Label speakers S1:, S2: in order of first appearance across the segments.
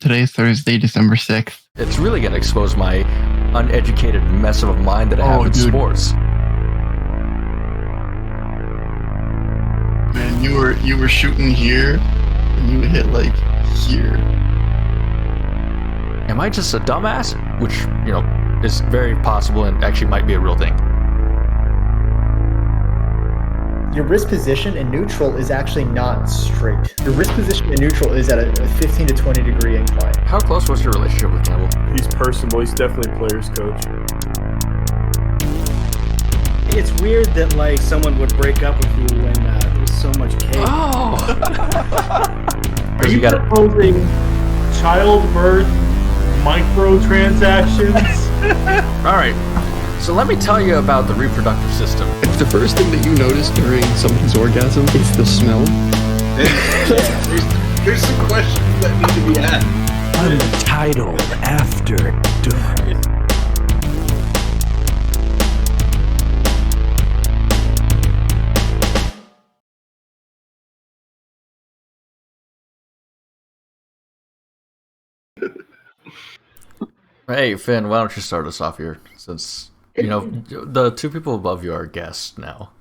S1: Today's Thursday, December 6th.
S2: It's really going to expose my uneducated mess of a mind that I have in sports.
S1: Man, you were shooting here, and you hit like here.
S2: Am I just a dumbass? Which, is very possible and actually might be a real thing.
S3: Your wrist position in neutral is actually not straight. Your wrist position in neutral is at a 15 to 20 degree incline.
S2: How close was your relationship with Campbell?
S4: He's personable. He's definitely a player's coach.
S5: It's weird that like someone would break up with you when there's so much cake.
S2: Oh!
S4: Are you proposing childbirth microtransactions?
S2: All right. So let me tell you about the reproductive system.
S1: If the first thing that you notice during somebody's orgasm is the smell,
S6: there's some questions that need to be asked.
S7: Untitled After Dark.
S2: Hey, Finn, why don't you start us off here, since the two people above you are guests now.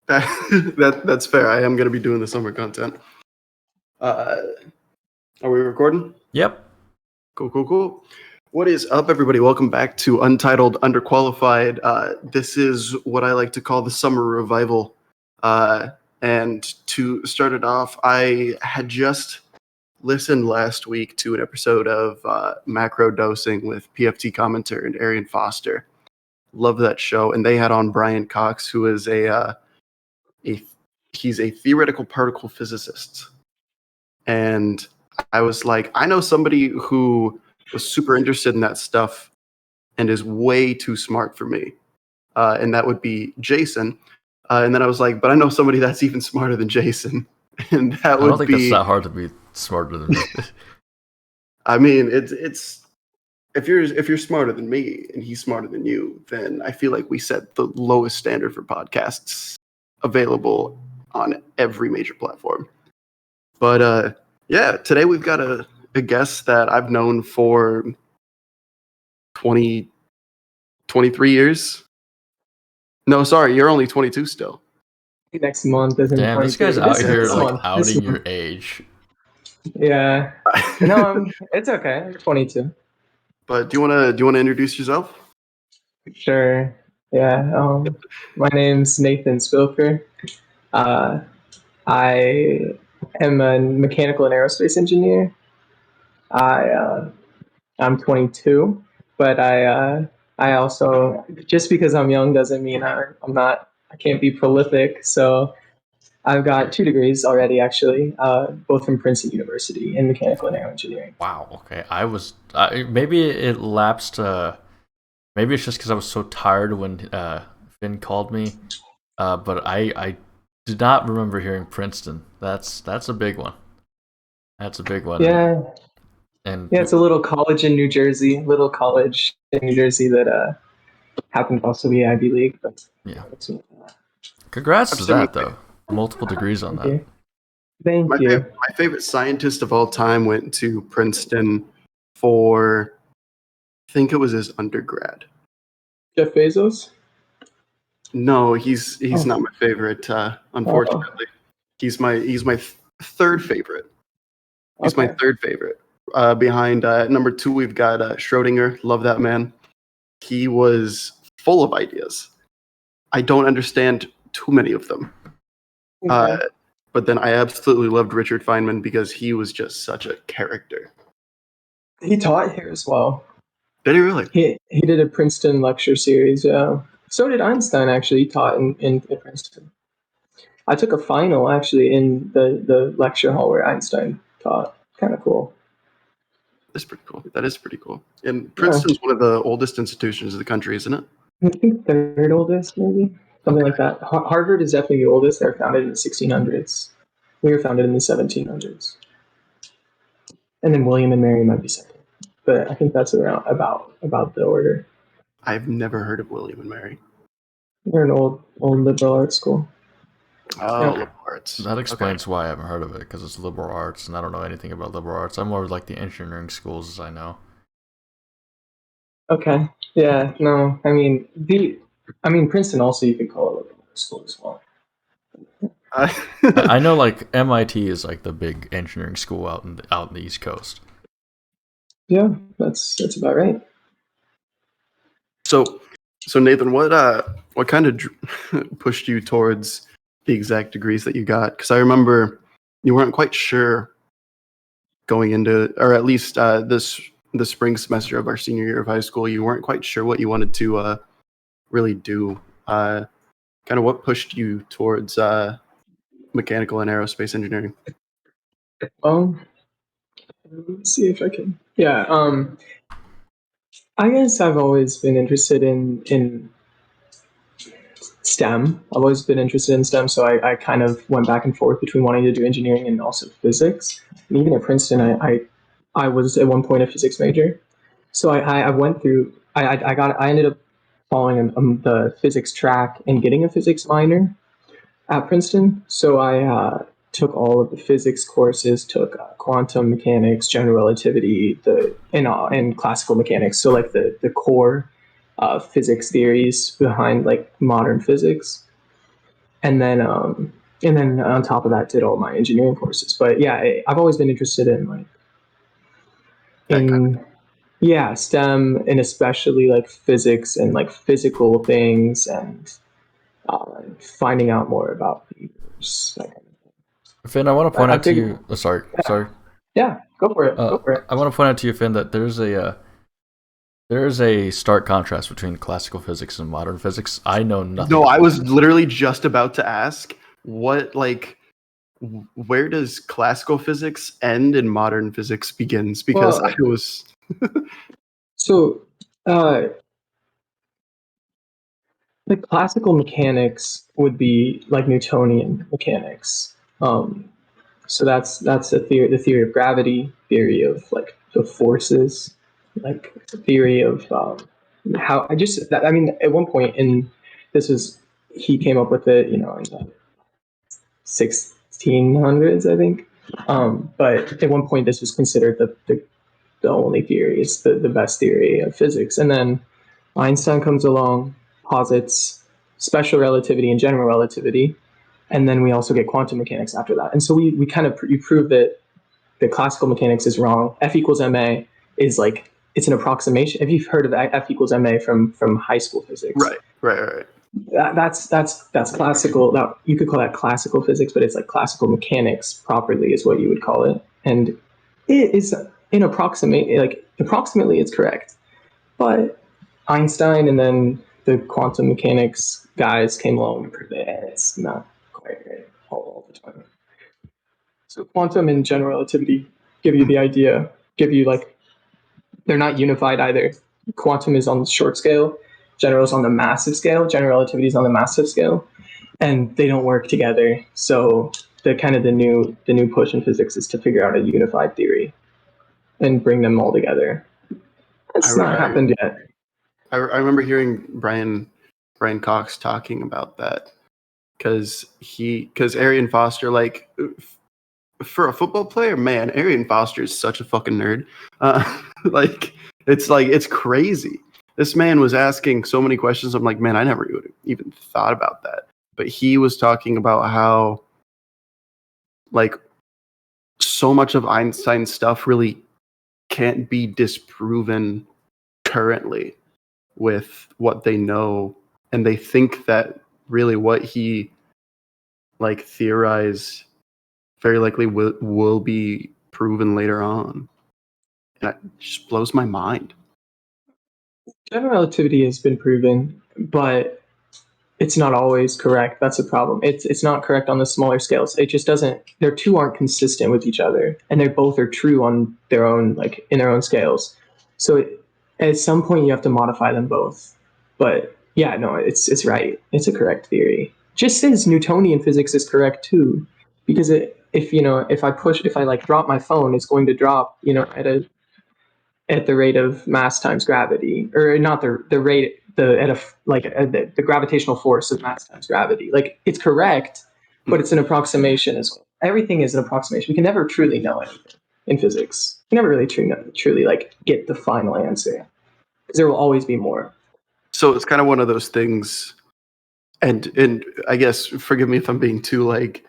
S6: That's fair. I am going to be doing the summer content. Are we recording?
S2: Yep.
S6: Cool. What is up, everybody? Welcome back to Untitled Underqualified. This is what I like to call the summer revival. And to start it off, I had just listened last week to an episode of Macro Dosing with PFT commentator and Arian Foster. Love that show. And they had on Brian Cox, who is he's a theoretical particle physicist. And I was like, I know somebody who was super interested in that stuff and is way too smart for me. And that would be Jason. And then I was like, but I know somebody that's even smarter than Jason. And that would be... I
S2: don't think that's that hard to be smarter than me.
S6: I mean, it's if you're smarter than me and he's smarter than you, then I feel like we set the lowest standard for podcasts available on every major platform. But yeah, today we've got a guest that I've known for 23 years. No, sorry, you're only 22 still.
S8: Next month isn't.
S2: Damn, this guy's out here outing your age.
S8: Yeah, no, it's okay. I'm 22.
S6: But do you want to introduce yourself?
S8: Sure. Yeah. My name's Nathan Spilker. I am a mechanical and aerospace engineer. I'm 22, but I also, just because I'm young doesn't mean I can't be prolific. So I've got 2 degrees already, actually, both from Princeton University in mechanical and aero engineering.
S2: Wow. Okay. I was maybe it lapsed. Maybe it's just because I was so tired when Finn called me. But I did not remember hearing Princeton. That's a big one. That's a big one.
S8: Yeah.
S2: And
S8: yeah, it's a little college in New Jersey. That happened to also be Ivy League. But
S2: yeah. Congrats to that, though. Multiple degrees on that.
S8: Thank you.
S6: My favorite scientist of all time went to Princeton for, I think it was his undergrad.
S8: Jeff Bezos?
S6: No, he's not my favorite. Unfortunately, he's my third favorite. He's my third favorite. Behind number 2, we've got Schrodinger. Love that man. He was full of ideas. I don't understand too many of them. Okay. But then I absolutely loved Richard Feynman because he was just such a character.
S8: He taught here as well.
S6: Did he really?
S8: He did a Princeton lecture series. Yeah. So did Einstein, actually. He taught in Princeton. I took a final, actually, in the lecture hall where Einstein taught. Kind of cool.
S6: That's pretty cool. That is pretty cool. And Princeton's one of the oldest institutions in the country, isn't it?
S8: I think 3rd oldest, maybe. Something like that. Harvard is definitely the oldest. They were founded in the 1600s. We were founded in the 1700s. And then William and Mary might be second. But I think that's around about the order.
S6: I've never heard of William and Mary.
S8: They're an old liberal arts school.
S6: Oh,
S8: Yeah.
S6: liberal arts.
S2: That explains why I haven't heard of it, because it's liberal arts, and I don't know anything about liberal arts. I'm more like the engineering schools, as I know.
S8: Okay. Yeah. No. I mean Princeton also you could call it like a school as well.
S2: I know like MIT is like the big engineering school out in the East Coast.
S8: Yeah, that's about right.
S6: So Nathan, what kind of pushed you towards the exact degrees that you got? Because I remember you weren't quite sure going into, or at least the spring semester of our senior year of high school, you weren't quite sure what you wanted to really do. Kind of what pushed you towards mechanical and aerospace engineering?
S8: Let's see if I can. Yeah. I guess I've always been interested in STEM. I've always been interested in STEM, so I kind of went back and forth between wanting to do engineering and also physics. And even at Princeton, I was at one point a physics major. So I went through. I ended up following the physics track and getting a physics minor at Princeton. So I took all of the physics courses, took quantum mechanics, general relativity, and classical mechanics. So like the core physics theories behind like modern physics, and then on top of that, did all my engineering courses. But yeah, I've always been interested in like in yeah STEM, and especially like physics and like physical things, and finding out more about the universe.
S2: Finn, I want to point
S8: I
S2: out to
S8: figured,
S2: you. Sorry.
S8: yeah, go for it. Go for it.
S2: I want to point out to you, Finn, that there's a stark contrast between classical physics and modern physics. I know nothing.
S6: No, I was literally just about to ask where does classical physics end and modern physics begins? Because
S8: Well,
S6: I was
S8: So, like classical mechanics would be like Newtonian mechanics. So that's the theory of gravity, theory of like the forces, like the theory of how I mean, at one point in this was he came up with it, in the 1600s, I think. But at one point, this was considered the only theory. It's the best theory of physics. And then Einstein comes along, posits special relativity and general relativity, and then we also get quantum mechanics after that. And so we kind of you prove that the classical mechanics is wrong. F equals ma is like it's an approximation. Have you heard of F equals ma from high school physics?
S6: right.
S8: That's classical. That you could call that classical physics, but it's like classical mechanics properly is what you would call it, and it is approximately it's correct, but Einstein and then the quantum mechanics guys came along and proved that it's not quite right all the time. So quantum and general relativity give you the idea, give you like they're not unified either. Quantum is on the short scale, general is on the massive scale, general relativity is on the massive scale, and they don't work together. So the new push in physics is to figure out a unified theory and bring them all together. That's not happened yet.
S6: I remember hearing Brian Cox talking about that because Arian Foster, like for a football player, man, Arian Foster is such a fucking nerd. Like it's crazy. This man was asking so many questions. I'm like, man, I never even thought about that. But he was talking about how like so much of Einstein's stuff really can't be disproven currently with what they know, and they think that really what he like theorized very likely will be proven later on. And it just blows my mind.
S8: General relativity has been proven, but it's not always correct. That's a problem. It's not correct on the smaller scales. It just doesn't. Their two aren't consistent with each other, and they both are true on their own, like in their own scales. So at some point, you have to modify them both. But yeah, no, it's right. It's a correct theory. Just as Newtonian physics is correct too, because if I like drop my phone, it's going to drop at the rate of mass times gravity, or not the rate the gravitational force of mass times gravity. Like it's correct, but it's an approximation as well. Everything is an approximation. We can never truly know anything in physics. You can never really truly like get the final answer because there will always be more.
S6: So it's kind of one of those things, and I guess forgive me if I'm being too like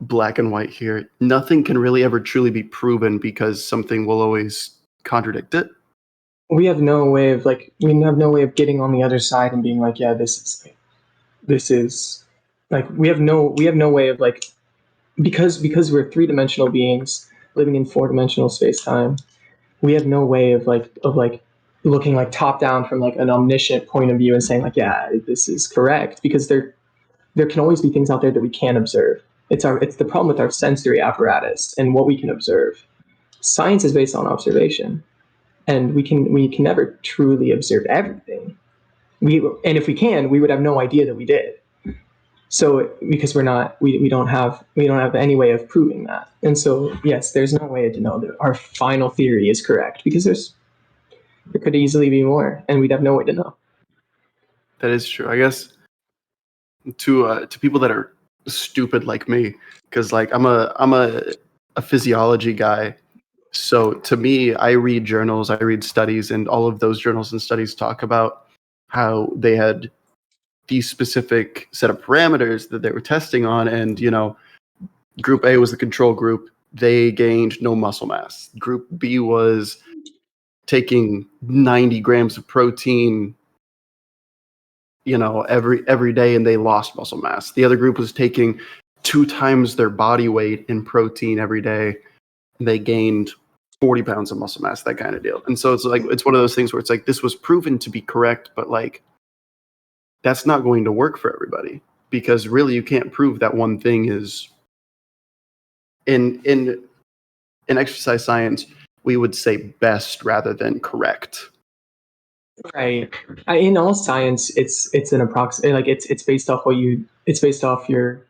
S6: black and white here. Nothing can really ever truly be proven because something will always contradict it.
S8: We have no way of getting on the other side and being like, yeah, this is like we have no way of like because we're 3-dimensional beings living in 4-dimensional space-time. We have no way of looking like top down from like an omniscient point of view and saying like, yeah, this is correct, because there can always be things out there that we can't observe. It's the problem with our sensory apparatus and what we can observe. Science is based on observation, and we can never truly observe everything. And if we can, we would have no idea that we did. So because we don't have any way of proving that. And so yes, there's no way to know that our final theory is correct, because there could easily be more, and we'd have no way to know.
S6: That is true. I guess to people that are stupid like me, because like I'm a physiology guy. So to me, I read journals, I read studies, and all of those journals and studies talk about how they had these specific set of parameters that they were testing on, and Group A was the control group. They gained no muscle mass. Group B was taking 90 grams of protein, every day, and they lost muscle mass. The other group was taking 2 times their body weight in protein every day. They gained 40 pounds of muscle mass, that kind of deal. And so it's like, it's one of those things where it's like, this was proven to be correct, but like, that's not going to work for everybody, because really you can't prove that one thing is in exercise science, we would say best rather than correct.
S8: Right. In all science, it's an approximate, like it's based off it's based off your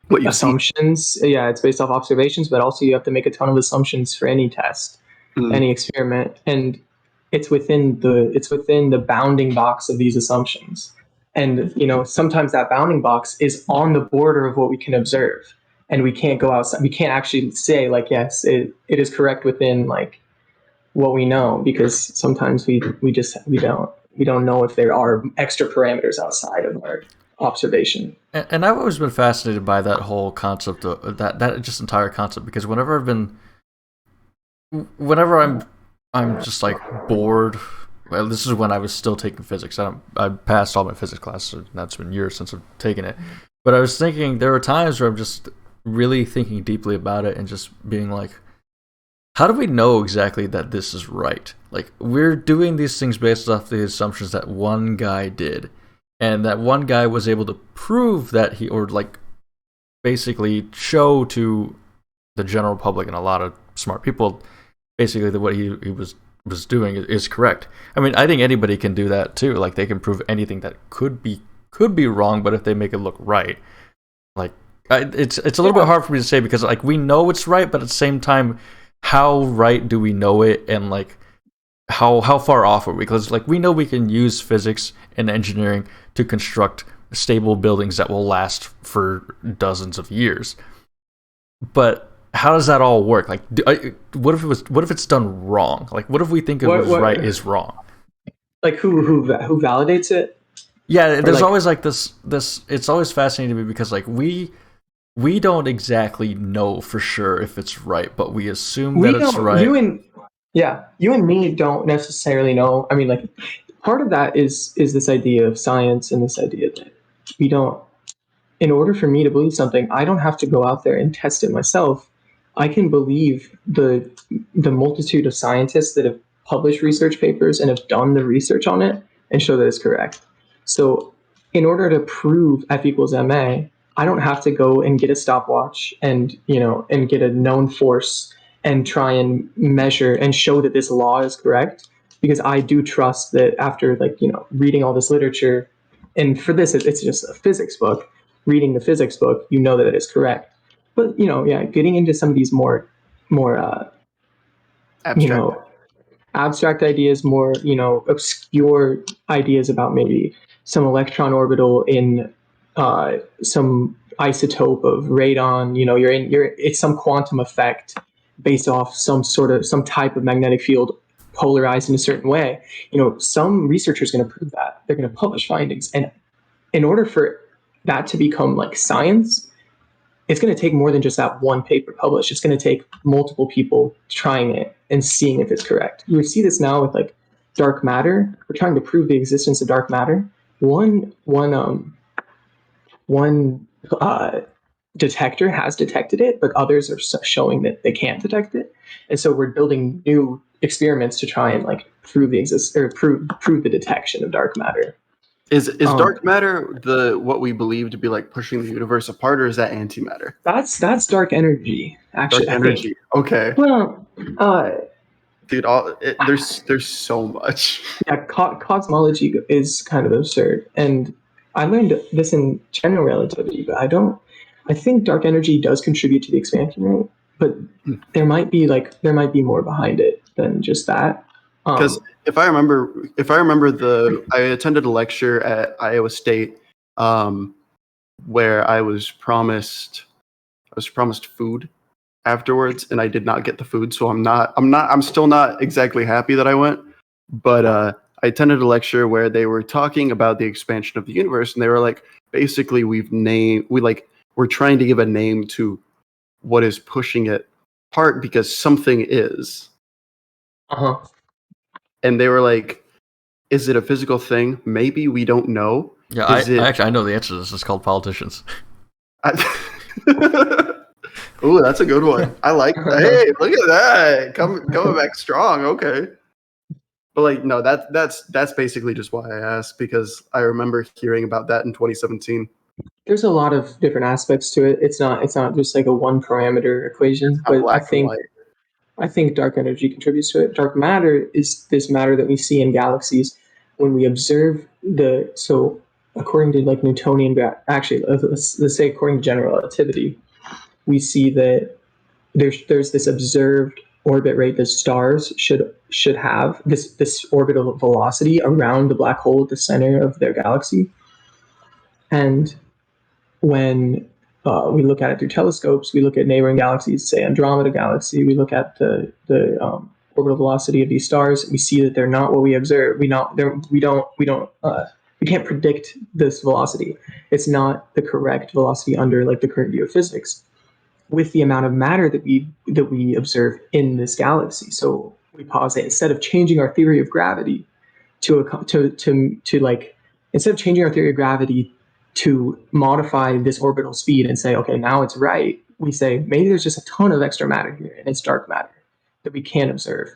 S6: What you
S8: assumptions. See. Yeah, it's based off observations, but also you have to make a ton of assumptions for any test, any experiment, and it's within the bounding box of these assumptions. And sometimes that bounding box is on the border of what we can observe, and we can't go outside. We can't actually say like, yes, it is correct within like what we know, because sometimes we don't know if there are extra parameters outside of our observation.
S2: And I've always been fascinated by that whole concept of that just entire concept, because whenever I'm just like bored. Well, this is when I was still taking physics. I passed all my physics classes, and that's been years since I've taken it. But I was thinking, there are times where I'm just really thinking deeply about it and just being like, how do we know exactly that this is right? Like, we're doing these things based off the assumptions that one guy did, and that one guy was able to prove that basically show to the general public and a lot of smart people basically that what he was doing is correct. I mean, I think anybody can do that too. Like, they can prove anything that could be wrong, but if they make it look right, like it's a little bit hard for me to say, because like we know it's right, but at the same time, how right do we know it, and like how far off are we? Because like we know we can use physics and engineering to construct stable buildings that will last for dozens of years, but how does that all work? Like, what if it's done wrong? Like, what if we think it was right is wrong?
S8: Like, who validates it?
S2: Yeah, there's always like this. It's always fascinating to me, because like we don't exactly know for sure if it's right, but we assume that it's right.
S8: You and me don't necessarily know. I mean, like, part of that is this idea of science, and this idea that we don't. In order for me to believe something, I don't have to go out there and test it myself. I can believe the multitude of scientists that have published research papers and have done the research on it and show that it's correct. So in order to prove F equals ma, I don't have to go and get a stopwatch and get a known force and try and measure and show that this law is correct, because I do trust that after reading all this literature, and for this it's just a physics book, reading the physics book, that it is correct. But getting into some of these more abstract ideas, more obscure ideas about maybe some electron orbital in some isotope of radon. It's some quantum effect based off some type of magnetic field polarized in a certain way. Some researchers are going to prove that. They're going to publish findings, and in order for that to become like science, it's going to take more than just that one paper published. It's going to take multiple people trying it and seeing if it's correct. We see this now with like dark matter. We're trying to prove the existence of dark matter. One detector has detected it, but others are showing that they can't detect it. And so we're building new experiments to try and like prove the detection of dark matter.
S6: Is dark matter what we believe to be like pushing the universe apart, or is that antimatter?
S8: That's dark energy, actually.
S6: Dark energy. Okay.
S8: Well,
S6: dude, there's so much.
S8: Yeah, cosmology is kind of absurd, and I learned this in general relativity, but I think dark energy does contribute to the expansion rate, but there might be more behind it than just that.
S6: Because if I remember, I attended a lecture at Iowa State, where I was promised food afterwards, and I did not get the food, so I'm still not exactly happy that I went. But I attended a lecture where they were talking about the expansion of the universe, and they were like, basically, we're trying to give a name to what is pushing it apart because something is. And they were like, is it a physical thing? Maybe, we don't know.
S2: Yeah, I know the answer to this. It's called politicians.
S6: Ooh, that's a good one. I like that. Hey, look at that. Coming back strong. Okay. But like, no, that's basically just why I asked, because I remember hearing about that in 2017.
S8: There's a lot of different aspects to it. It's not just like a one parameter equation, but I think dark energy contributes to it. Dark matter is this matter that we see in galaxies when we observe according to like Newtonian, let's say according to general relativity, we see that there's this observed orbit rate that stars should have, this orbital velocity around the black hole at the center of their galaxy. And when we look at it through telescopes, we look at neighboring galaxies, say Andromeda Galaxy, we look at the orbital velocity of these stars, we see that they're not what we observe. We can't predict this velocity. It's not the correct velocity under like the current view of physics, with the amount of matter that we observe in this galaxy. So we posit, instead of changing our theory of gravity to modify this orbital speed and say, okay, now it's right, we say maybe there's just a ton of extra matter here, and it's dark matter that we can't observe.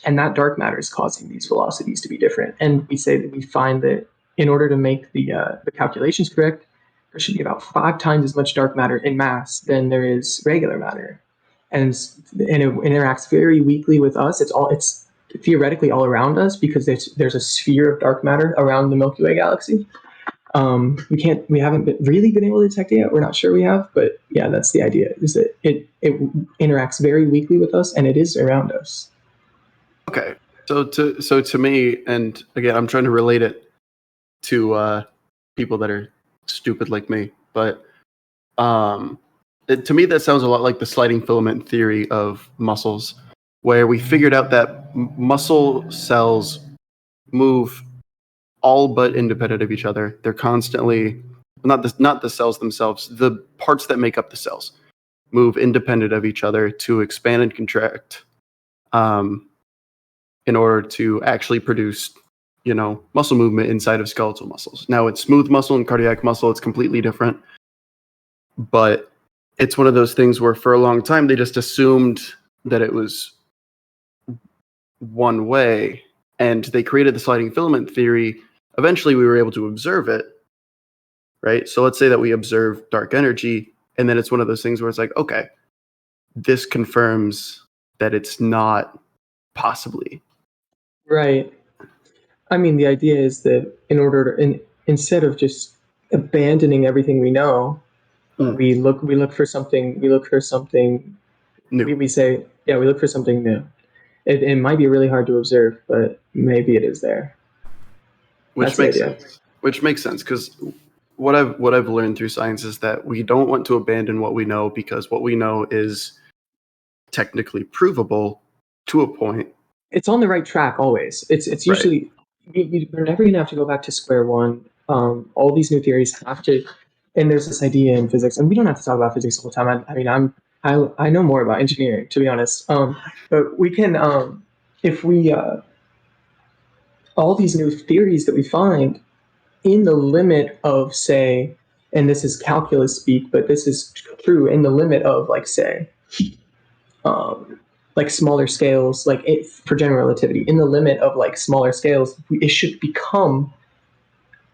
S8: And that dark matter is causing these velocities to be different. And we say that we find that in order to make the calculations correct, there should be about 5 times as much dark matter in mass than there is regular matter. And it interacts very weakly with us. It's theoretically all around us, because there's a sphere of dark matter around the Milky Way galaxy. We haven't really been able to detect it yet. We're not sure we have, but yeah, that's the idea, is that it interacts very weakly with us, and it is around us.
S6: Okay. So to me, and again, I'm trying to relate it to people that are stupid like me, but to me that sounds a lot like the sliding filament theory of muscles, where we figured out that muscle cells move all but independent of each other. They're constantly not the cells themselves, the parts that make up the cells move independent of each other to expand and contract in order to actually produce, muscle movement inside of skeletal muscles. Now, it's smooth muscle and cardiac muscle. It's completely different. But it's one of those things where for a long time, they just assumed that it was one way, and they created the sliding filament theory. Eventually, we were able to observe it, right? So let's say that we observe dark energy, and then it's one of those things where it's like, okay, this confirms that it's not possibly.
S8: Right. I mean, the idea is that instead of just abandoning everything we know, we look for something new. We say, yeah, we look for something new. It might be really hard to observe, but maybe it is there.
S6: Which makes sense. Because what I've learned through science is that we don't want to abandon what we know because what we know is technically provable to a point.
S8: It's on the right track always. It's usually you're never going to have to go back to square one. All these new theories have to, and there's this idea in physics, and we don't have to talk about physics all the time. I know more about engineering, to be honest. But we can, if we all these new theories that we find in the limit of, say, and this is calculus speak, but this is true in the limit of, like smaller scales, for general relativity, in the limit of smaller scales, it should become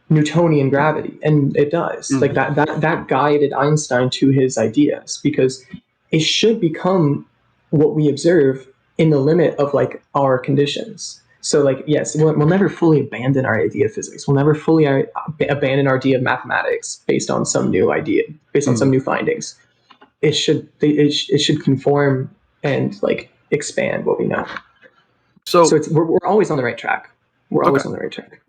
S8: Newtonian gravity, and it does. Like that guided Einstein to his ideas, because it should become what we observe in the limit of our conditions. So yes, we'll never fully abandon our idea of physics. We'll never fully abandon our idea of mathematics based on some new idea, based on some new findings. It should conform and expand what we know. So we're always on the right track. We're always on the right track.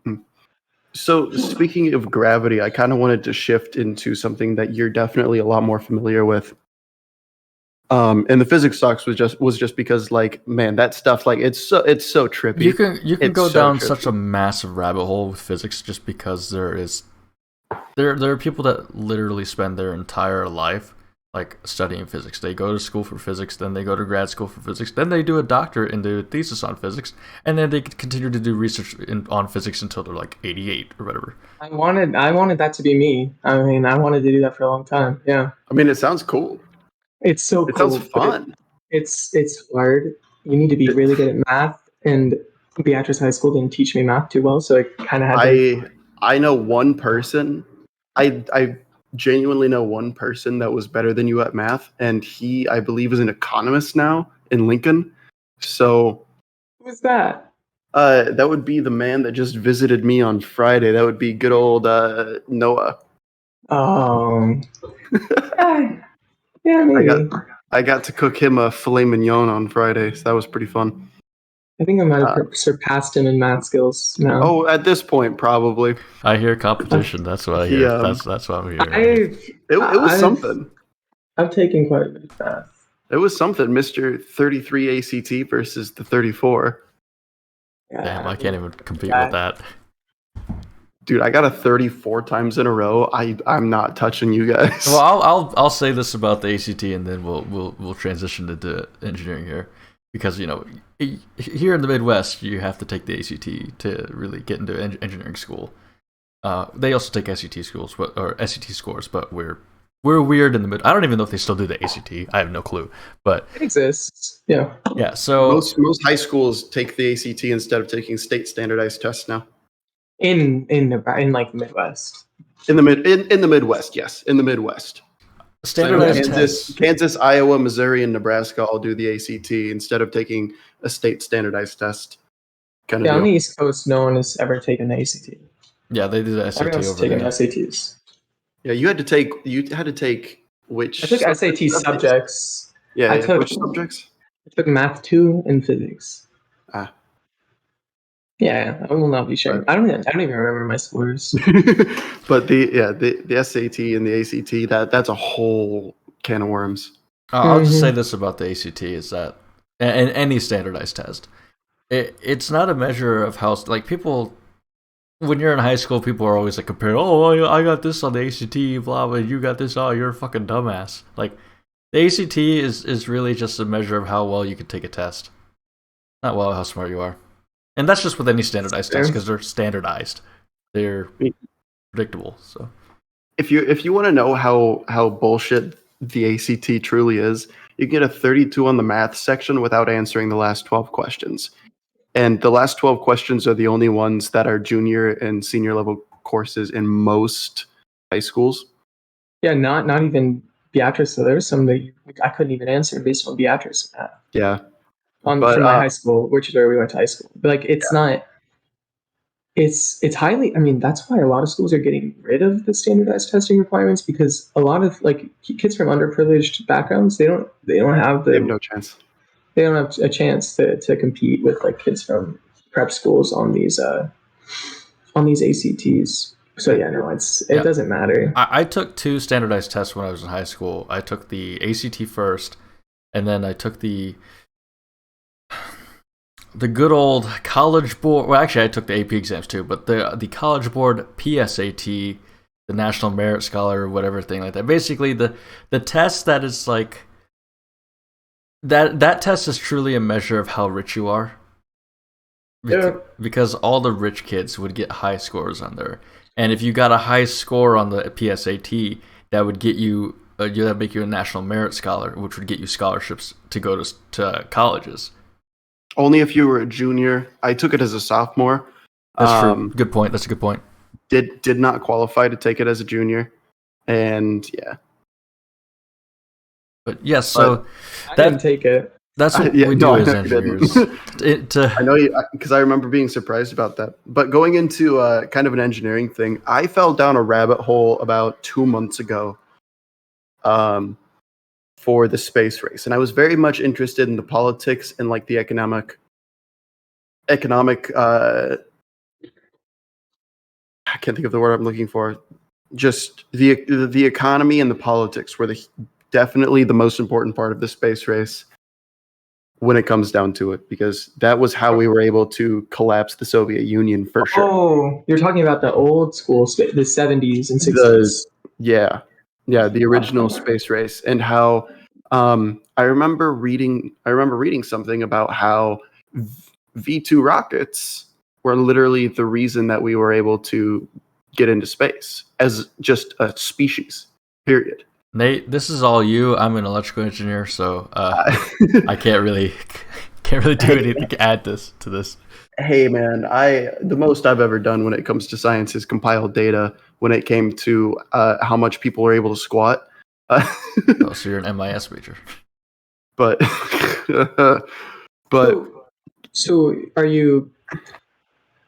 S6: So speaking of gravity, I kind of wanted to shift into something that you're definitely a lot more familiar with. And the physics talks was just because man, that stuff it's so trippy.
S2: You can go down such a massive rabbit hole with physics just because there are people that literally spend their entire life studying physics. They go to school for physics, then they go to grad school for physics, then they do a doctorate and do a thesis on physics, and then they continue to do research on physics until they're 88 or whatever.
S8: I wanted that to be me. I mean, I wanted to do that for a long time. Yeah.
S6: I mean, it sounds cool.
S8: It's so cool.
S6: It sounds fun.
S8: It's hard. You need to be really good at math, and Beatrice High School didn't teach me math too well, so I kind of had to.
S6: I know one person. I genuinely know one person that was better than you at math, and he, I believe, is an economist now in Lincoln. So
S8: who's that?
S6: That would be the man that just visited me on Friday. That would be good old Noah.
S8: Yeah, maybe.
S6: I got to cook him a filet mignon on Friday, so that was pretty fun.
S8: I think I might have surpassed him in math skills now.
S6: Oh, at this point, probably.
S2: I hear competition. That's what I hear. That's what I'm hearing.
S6: It was something.
S8: I've taken quite a bit of math.
S6: It was something, Mr. 33 ACT versus the 34.
S8: Yeah,
S2: damn, I can't even compete with that.
S6: Dude, I got a 34 times in a row. I'm not touching you guys.
S2: Well, I'll say this about the ACT, and then we'll transition into engineering here. Because, here in the Midwest, you have to take the ACT to really get into engineering school. They also take SAT scores, but we're weird in the mid. I don't even know if they still do the ACT. I have no clue, but
S8: it exists. Yeah.
S2: Yeah. So
S6: most high schools take the ACT instead of taking state standardized tests now.
S8: In the Midwest.
S6: In the Midwest, yes, in the Midwest.
S2: Standardized
S6: Kansas, Iowa, Missouri, and Nebraska all do the ACT instead of taking a state standardized test.
S8: On the East Coast, no one has ever taken the ACT.
S2: Yeah, they do the SAT
S8: Everyone's
S2: over
S8: taking
S2: there.
S8: SATs.
S6: Yeah, you had to take which?
S8: I took SAT subjects.
S6: Yeah, which subjects?
S8: I took Math 2 and Physics.
S6: Ah.
S8: Yeah, I will not be sharing. I don't even remember my scores.
S6: But the SAT and the ACT, that's a whole can of worms.
S2: I'll just say this about the ACT is that, and any standardized test, it's not a measure of how people. When you're in high school, people are always comparing. Oh, I got this on the ACT, blah blah. You got this. Oh, you're a fucking dumbass. The ACT is really just a measure of how well you can take a test, not how smart you are. And that's just with any standardized test because they're standardized. They're predictable. So,
S6: if you want to know how bullshit the ACT truly is, you get a 32 on the math section without answering the last 12 questions. And the last 12 questions are the only ones that are junior and senior level courses in most high schools.
S8: Yeah, not even Beatrice. So there's some that I couldn't even answer based on Beatrice math.
S6: Yeah.
S8: From my high school, which is where we went to high school. But it's not. It's highly. I mean, that's why a lot of schools are getting rid of the standardized testing requirements, because a lot of kids from underprivileged backgrounds, they have
S6: no chance.
S8: They don't have a chance to compete with kids from prep schools on these ACTs. So yeah, no, it
S2: Yeah.
S8: doesn't matter.
S2: I took 2 standardized tests when I was in high school. I took the ACT first, and then I took the good old college board. Well, actually, I took the AP exams too, but the college board PSAT, the National Merit Scholar, or whatever thing like that. Basically, the test that is like that test is truly a measure of how rich you are. Because all the rich kids would get high scores on there, and if you got a high score on the PSAT, that would get you that make you a National Merit Scholar, which would get you scholarships to go to colleges.
S6: Only if you were a junior. I took it as a sophomore.
S2: That's true. Good point. That's a good point.
S6: Did not qualify to take it as a junior, and yeah.
S2: But yes, so
S8: I didn't take it.
S2: That's what we do as engineers.
S6: I know you, because I remember being surprised about that. But going into kind of an engineering thing, I fell down a rabbit hole about 2 months ago for the space race. And I was very much interested in the politics and like the economic I can't think of the word I'm looking for. Just the economy and the politics were definitely the most important part of the space race when it comes down to it, because that was how we were able to collapse the Soviet Union for sure.
S8: Oh, you're talking about the old school, the 70s and 60s.
S6: Yeah, the original space race, and how I remember reading something about how V2 rockets were literally the reason that we were able to get into space as just a species, period.
S2: Nate, this is all you. I'm an electrical engineer, so I can't really do anything to add to this.
S6: Hey man, the most I've ever done when it comes to science is compile data when it came to how much people are able to squat.
S2: Oh, so you're an MIS major.
S6: But
S8: so are you?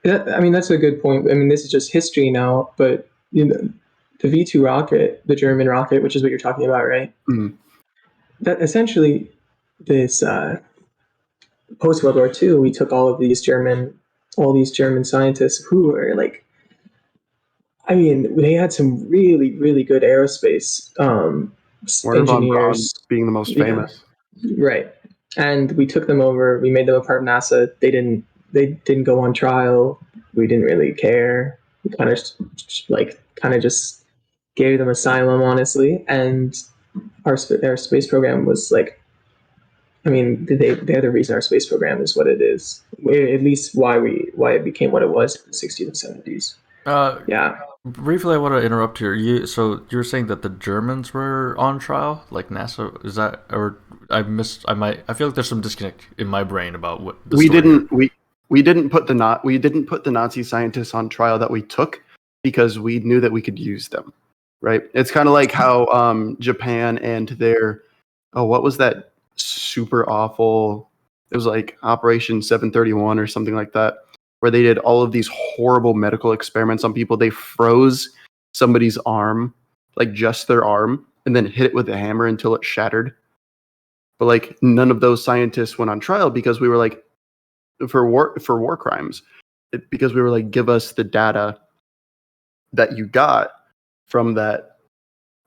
S8: I mean, that's a good point. I mean, this is just history now, but you know, the V2 rocket, the German rocket, which is what you're talking about, right?
S6: Mm-hmm.
S8: That essentially, this post World War II, we took all these German scientists who were like, I mean, they had some really, really good aerospace engineers,
S6: being the most famous,
S8: right? And we took them over. We made them a part of NASA. They didn't go on trial. We didn't really care. We kind of just gave them asylum, honestly. And our space program was like, I mean, they're the reason our space program is what it is. At least why it became what it was in the 60s and 70s. Yeah.
S2: Briefly, I want to interrupt here. So you're saying that the Germans were on trial, like NASA? Is that, or I feel like there's some disconnect in my brain about what
S6: we didn't put the Nazi scientists on trial that we took because we knew that we could use them, right? It's kind of like how Japan and their what was that super awful? It was like Operation 731 or something like that, where they did all of these horrible medical experiments on people. They froze somebody's arm, like just their arm, and then hit it with a hammer until it shattered. But like none of those scientists went on trial because we were like, for war crimes, because we were like, give us the data that you got from that,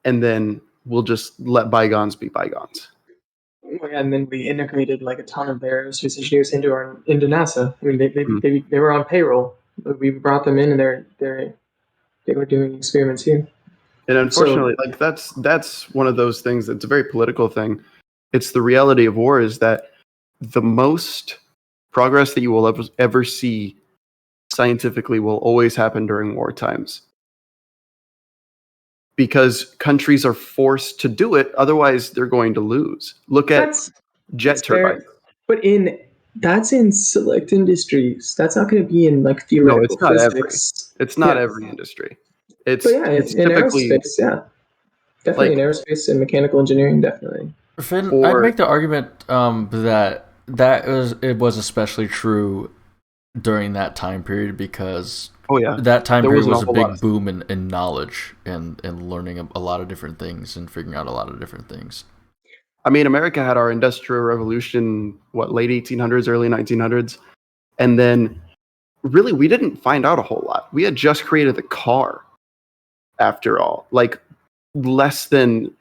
S6: and then we'll just let bygones be bygones.
S8: And then we integrated like a ton of their aerospace engineers into NASA. I mean, they were on payroll, but we brought them in, and they were doing experiments here.
S6: And unfortunately, like that's one of those things that's a very political thing. It's the reality of war is that the most progress that you will ever see scientifically will always happen during war times. Because countries are forced to do it, otherwise they're going to lose. Look at jet turbines.
S8: But that's in select industries. That's not going to be in like theoretical physics.
S6: It's not every industry.
S8: It's in
S6: typically
S8: aerospace, yeah. Definitely in aerospace and mechanical engineering, definitely.
S2: Finn, I'd make the argument it was especially true during that time period because that time period was a big boom in knowledge and learning a lot of different things and figuring out a lot of different things.
S6: I mean, America had our Industrial Revolution, late 1800s, early 1900s, and then really we didn't find out a whole lot. We had just created the car. after all, like less than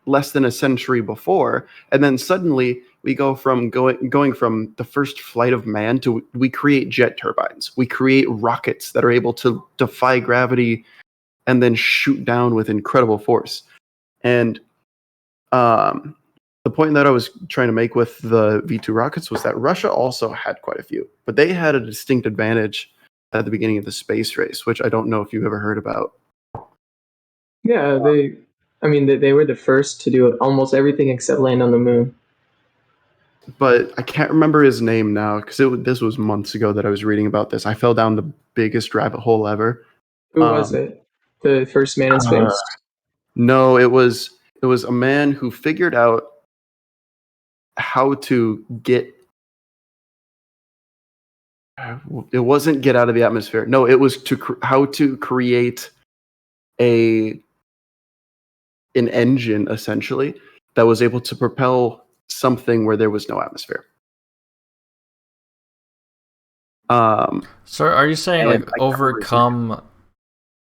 S6: a century before, and then suddenly we go from going from the first flight of man to we create jet turbines, we create rockets that are able to defy gravity and then shoot down with incredible force. And the point that I was trying to make with the V2 rockets was that Russia also had quite a few, but they had a distinct advantage at the beginning of the space race, which I don't know if you've ever heard about.
S8: Yeah, they were the first to do almost everything except land on the moon.
S6: But I can't remember his name now because this was months ago that I was reading about this. I fell down the biggest rabbit hole ever.
S8: Who was it? The first man in space?
S6: No, it was a man who figured out how to get. It wasn't get out of the atmosphere. No, it was how to create an engine essentially that was able to propel something where there was no atmosphere.
S2: So are you saying like overcome?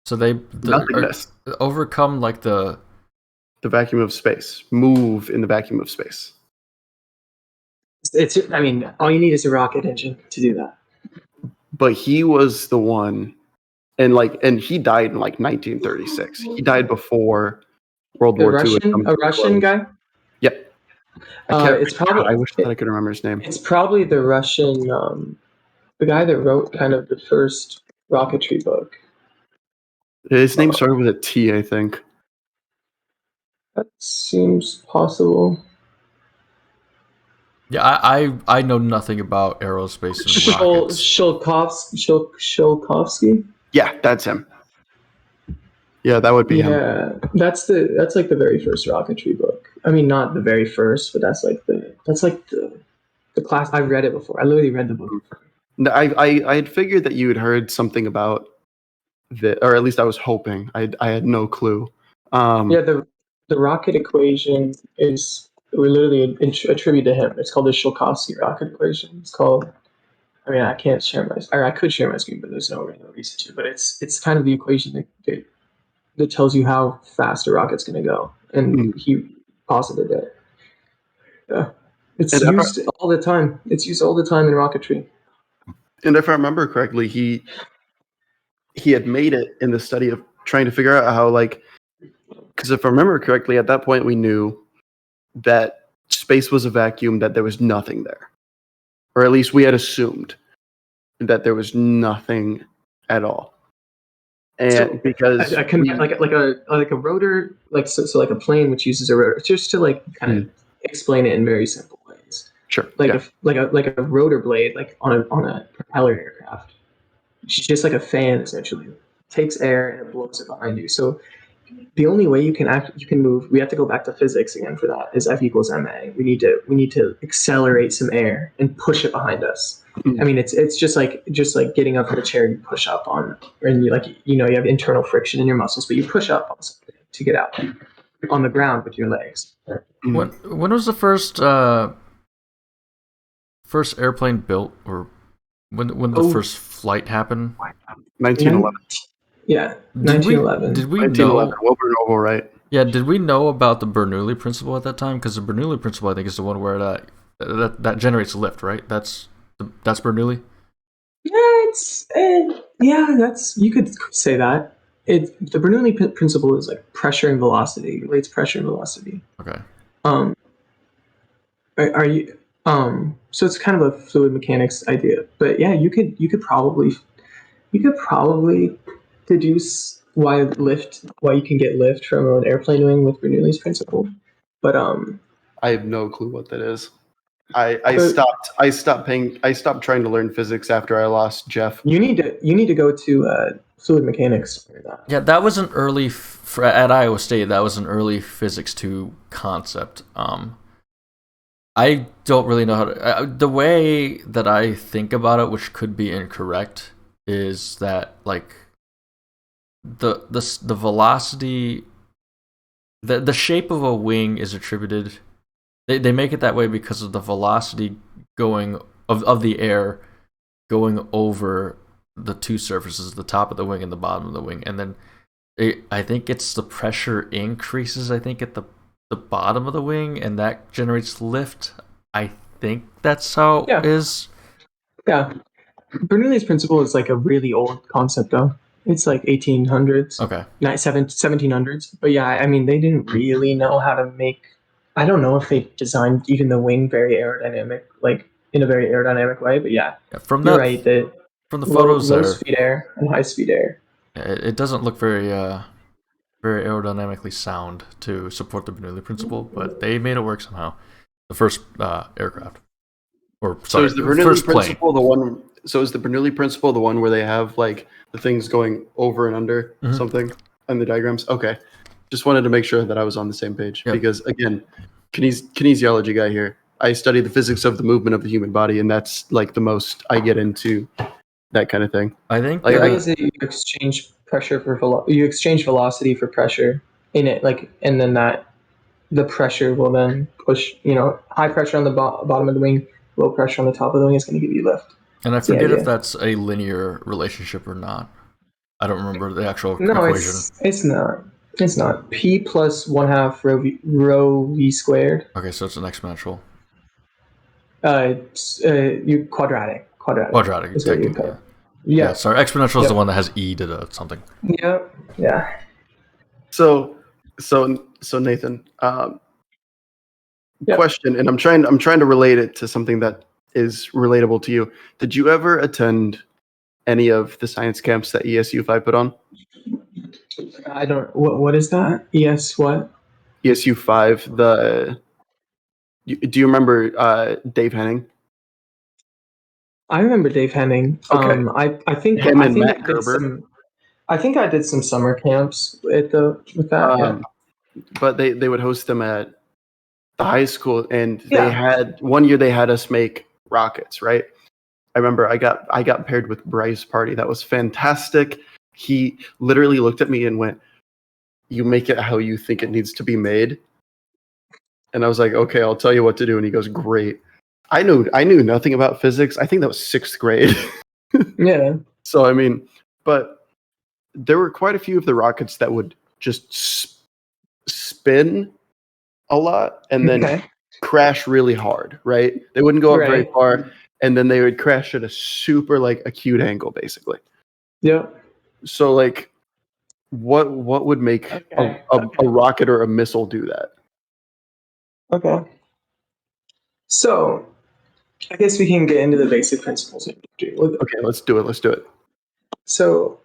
S2: So
S6: nothingness.
S2: Overcome like the
S6: vacuum of space. Move in the vacuum of space.
S8: All you need is a rocket engine to do that.
S6: But he was the one, and he died in like 1936. He died before World War II.
S8: A Russian guy?
S6: Yep. I wish that I could remember his name.
S8: It's probably the Russian, the guy that wrote kind of the first rocketry book.
S6: His name started with a T, I think.
S8: That seems possible.
S2: Yeah, I know nothing about aerospace and rockets.
S8: Shilkovsky?
S6: Yeah, that's him. Yeah, that would be him.
S8: Yeah, that's like the very first rocketry book. I mean, not the very first, but that's like the class. I've read it before. I literally read the book.
S6: No, I had figured that you had heard something about the, or at least I was hoping. I had no clue.
S8: The rocket equation is literally attributed to him. It's called the Shilkovsky rocket equation. It's called. I mean, I can't share I could share my screen, but there's no reason to. But it's kind of the equation that tells you how fast a rocket's going to go, and he posited it. Yeah, it's used all the time. It's used all the time in rocketry.
S6: And if I remember correctly, he had made it in the study of trying to figure out how, like, because if I remember correctly, at that point we knew that space was a vacuum, that there was nothing there, or at least we had assumed that there was nothing at all. And because
S8: like a rotor, like a plane which uses a rotor, just to like kind of explain it in very simple ways.
S6: Sure.
S8: Like a rotor blade, like on a propeller aircraft. It's just like a fan essentially. It takes air and it blows it behind you. So the only way you can move, we have to go back to physics again for that, is F equals ma. We need to accelerate some air and push it behind us. I mean, it's just like getting up from a chair you push up on, and you have internal friction in your muscles, but you push up on something to get out on the ground with your legs.
S2: When was the first airplane built, or when the first flight happened?
S6: 1911.
S8: Yeah, 1911.
S2: Did we know?
S6: Wilbur Noble, right?
S2: Yeah, did we know about the Bernoulli principle at that time? Because the Bernoulli principle, I think, is the one where that generates lift, right? That's Bernoulli.
S8: You could say that. The Bernoulli principle is like pressure and velocity. It relates pressure and velocity.
S2: Okay.
S8: Are you so it's kind of a fluid mechanics idea, but yeah, you could probably deduce why you can get lift from an airplane wing with Bernoulli's principle, but
S6: I have no clue what that is. I stopped trying to learn physics after I lost Jeff.
S8: You need to go to fluid mechanics for that.
S2: Yeah, that was an early at Iowa State. That was an early physics 2 concept. I don't really know how to. The way that I think about it, which could be incorrect, is that like the velocity, the shape of a wing is attributed. They make it that way because of the velocity of the air going over the two surfaces, the top of the wing and the bottom of the wing, and then I think it's the pressure increases. I think at the bottom of the wing, and that generates lift. I think that's how it is.
S8: Yeah. Bernoulli's principle is like a really old concept, though. It's like 1800s.
S2: Okay.
S8: 1700s. But yeah, I mean, they didn't really know how to make. I don't know if they designed even the wing very aerodynamic, like in a very aerodynamic way. But yeah,
S2: From
S8: you're
S2: that,
S8: right that
S2: from the photos
S8: low
S2: there,
S8: speed air and high speed air.
S2: it doesn't look very aerodynamically sound to support the Bernoulli principle, but they made it work somehow. The first aircraft, or
S6: So
S2: sorry,
S6: is the
S2: the
S6: Bernoulli
S2: first plane.
S6: principle the one? So is the Bernoulli principle the one where they have like the things going over and under something on the diagrams? Okay, just wanted to make sure that I was on the same page because again, kinesiology guy here. I study the physics of the movement of the human body, and that's like the most I get into that kind of thing.
S2: I think
S8: The idea is that you exchange pressure for you exchange velocity for pressure in it, like, and then the pressure will then push. High pressure on the bottom of the wing, low pressure on the top of the wing is going to give you lift.
S2: And I forget if that's a linear relationship or not. I don't remember the actual equation.
S8: It's not. It's not. P plus 1/2 rho v squared.
S2: Okay, so it's an exponential.
S8: You quadratic.
S2: Quadratic, technically. Yeah. Sorry, exponential is the one that has e to the something.
S8: Yeah.
S6: So Nathan, question, and I'm trying to relate it to something that is relatable to you. Did you ever attend any of the science camps that ESU5 put on?
S8: I don't. What is that? What?
S6: ESU5. Do you remember Dave Henning?
S8: I remember Dave Henning.
S6: Okay.
S8: I think
S6: him and
S8: I think
S6: Matt
S8: I did
S6: Gerber.
S8: I think I did some summer camps with that.
S6: But they would host them at the high school, and they had one year they had us make rockets, right? I remember I got paired with Bryce Party. That was fantastic. He literally looked at me and went, "You make it how you think it needs to be made." And I was like, "Okay, I'll tell you what to do." And he goes, "Great." I knew nothing about physics. I think that was 6th grade.
S8: Yeah.
S6: So I mean, but there were quite a few of the rockets that would just spin a lot and then crash really hard, right? They wouldn't go up very far, and then they would crash at a super like acute angle, basically.
S8: Yeah.
S6: So like, what would make a rocket or a missile do that?
S8: Okay. So, I guess we can get into the basic principles.
S6: Okay, let's do it.
S8: So,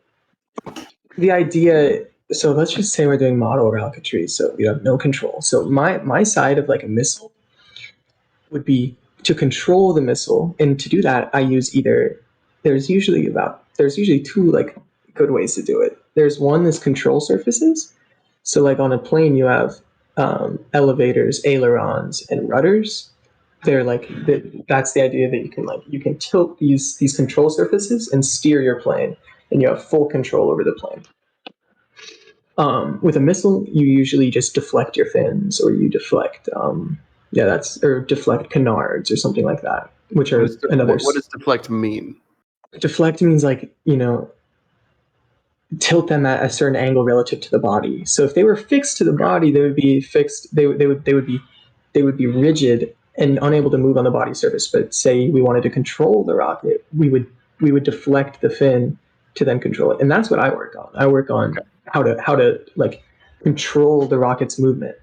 S8: the idea. So let's just say we're doing model rocketry. So you have no control. So my side of like a missile would be to control the missile, and to do that, I use either. There's usually two like good ways to do it. There's one is control surfaces. So like on a plane, you have elevators, ailerons, and rudders. They're like that's the idea that you can tilt these control surfaces and steer your plane, and you have full control over the plane. With a missile, you usually just deflect your fins, or you deflect deflect canards or something like that, which are another.
S6: What does deflect mean?
S8: Deflect means like tilt them at a certain angle relative to the body. So if they were fixed to the body, they would be fixed. They would be rigid and unable to move on the body surface. But say we wanted to control the rocket, we would deflect the fin to then control it. And that's what I work on. I work on how to like control the rocket's movement.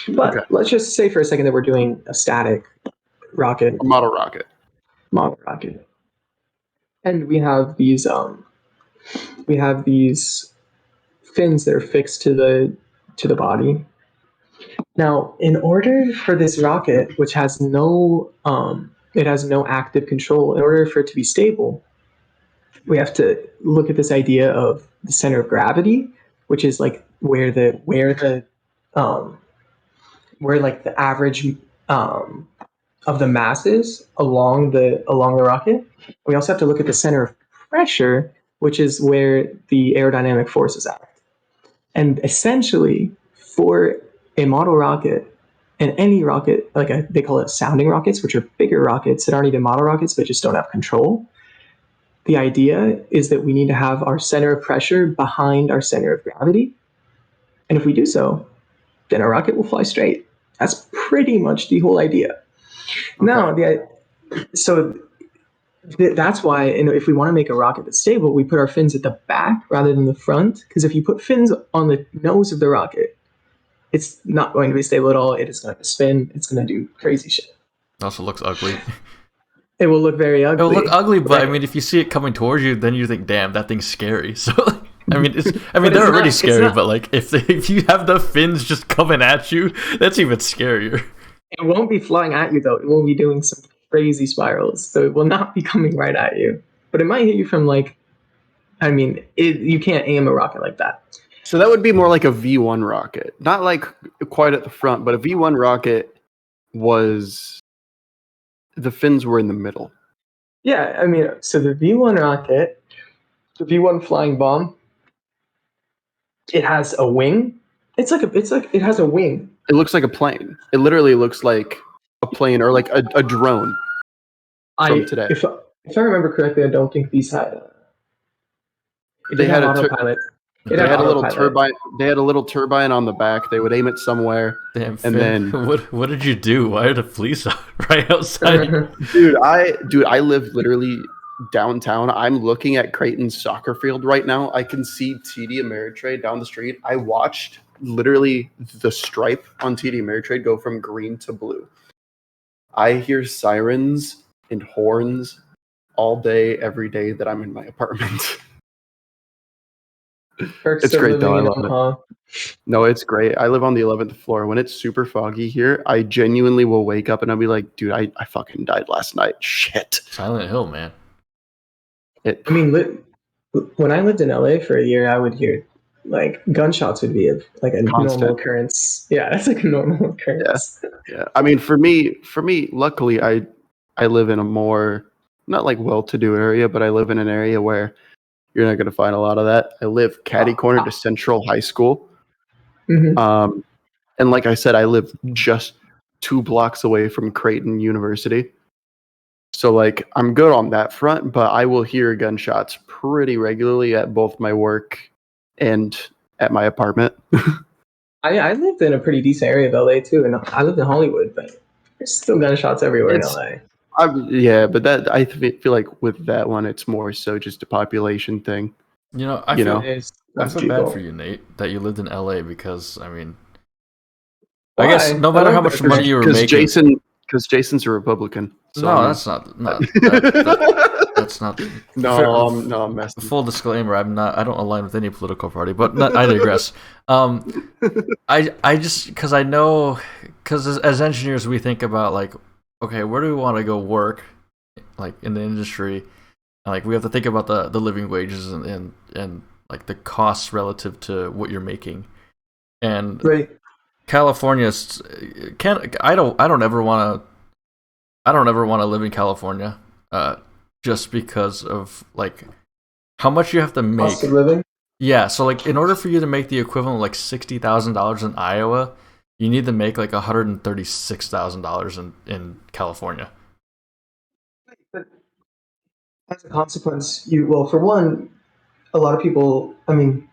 S8: But let's just say for a second that we're doing a static rocket,
S6: a model rocket,
S8: and we have these fins that are fixed to the body. Now, in order for this rocket, which has no active control, in order for it to be stable, we have to look at this idea of the center of gravity, which is like where the average of the mass is along the rocket. We also have to look at the center of pressure, which is where the aerodynamic forces act. And essentially, for a model rocket and any rocket, they call it sounding rockets, which are bigger rockets that aren't even model rockets but just don't have control. The idea is that we need to have our center of pressure behind our center of gravity, And if we do so, then a rocket will fly straight. That's pretty much the whole idea.
S6: Okay.
S8: Now, that's why, and if we want to make a rocket that's stable, we put our fins at the back rather than the front. Because if you put fins on the nose of the rocket, it's not going to be stable at all. It is going to spin. It's going to do crazy shit.
S2: It also looks ugly.
S8: It will look very ugly.
S2: It will look ugly, but I mean, if you see it coming towards you, then you think, "Damn, that thing's scary." So, I mean, they're already scary, but like if you have the fins just coming at you, that's even scarier.
S8: It won't be flying at you though. It will be doing some crazy spirals, so it will not be coming right at you. But it might hit you from like, I mean, you can't aim a rocket like that.
S6: So that would be more like a V1 rocket, not like quite at the front, but a V1 rocket was the fins were in the middle.
S8: Yeah, I mean, so the V1 rocket, the V1 flying bomb, it has a wing. It has a wing.
S6: It looks like a plane. It literally looks like a plane or like a drone from today.
S8: If I remember correctly, I don't think these had.
S6: They had
S8: autopilot.
S6: They had a little turbine. They had a little turbine on the back. They would aim it somewhere.
S2: Damn,
S6: and then
S2: what did you do? Why did a police right outside?
S6: Dude, I live literally downtown. I'm looking at Creighton's soccer field right now. I can see TD Ameritrade down the street. I watched literally the stripe on TD Ameritrade go from green to blue. I hear sirens and horns all day, every day that I'm in my apartment. It's great though. I love it. No, it's great. I live on the 11th floor. When it's super foggy here, I genuinely will wake up and I'll be like, dude, I fucking died last night. Shit.
S2: Silent Hill, man.
S8: I mean, when I lived in LA for a year, I would hear like gunshots would be like a normal occurrence. Yeah, that's like a normal occurrence.
S6: Yeah. I mean, for me, luckily, I live in a more not like well-to-do area, but I live in an area where you're not going to find a lot of that. I live catty corner to Central High School.
S8: Mm-hmm.
S6: And like I said, I live just 2 blocks away from Creighton University. So like I'm good on that front, but I will hear gunshots pretty regularly at both my work and at my apartment.
S8: I lived in a pretty decent area of LA too, and I lived in Hollywood, but there's still gunshots everywhere in LA.
S6: Yeah, but that I feel like with that one, it's more so just a population thing.
S2: You know, I feel bad for you, Nate, that you lived in LA because I mean, I guess no matter how much money you were making,
S6: because Jason's a Republican. So
S2: no, that's not. That's not.
S6: No, I'm messing.
S2: Full disclaimer: I don't align with any political party, but I digress. I just because I know as engineers we think about like, okay, where do we want to go work, like in the industry, and, like we have to think about the living wages and like the costs relative to what you're making, and
S8: right.
S2: California's I don't ever want to live in California, just because of like how much you have to make.
S8: Cost of living?
S2: Yeah, so like in order for you to make the equivalent of like $60,000 in Iowa, you need to make like $136,000 in California.
S8: But as a consequence, for one, a lot of people, I mean,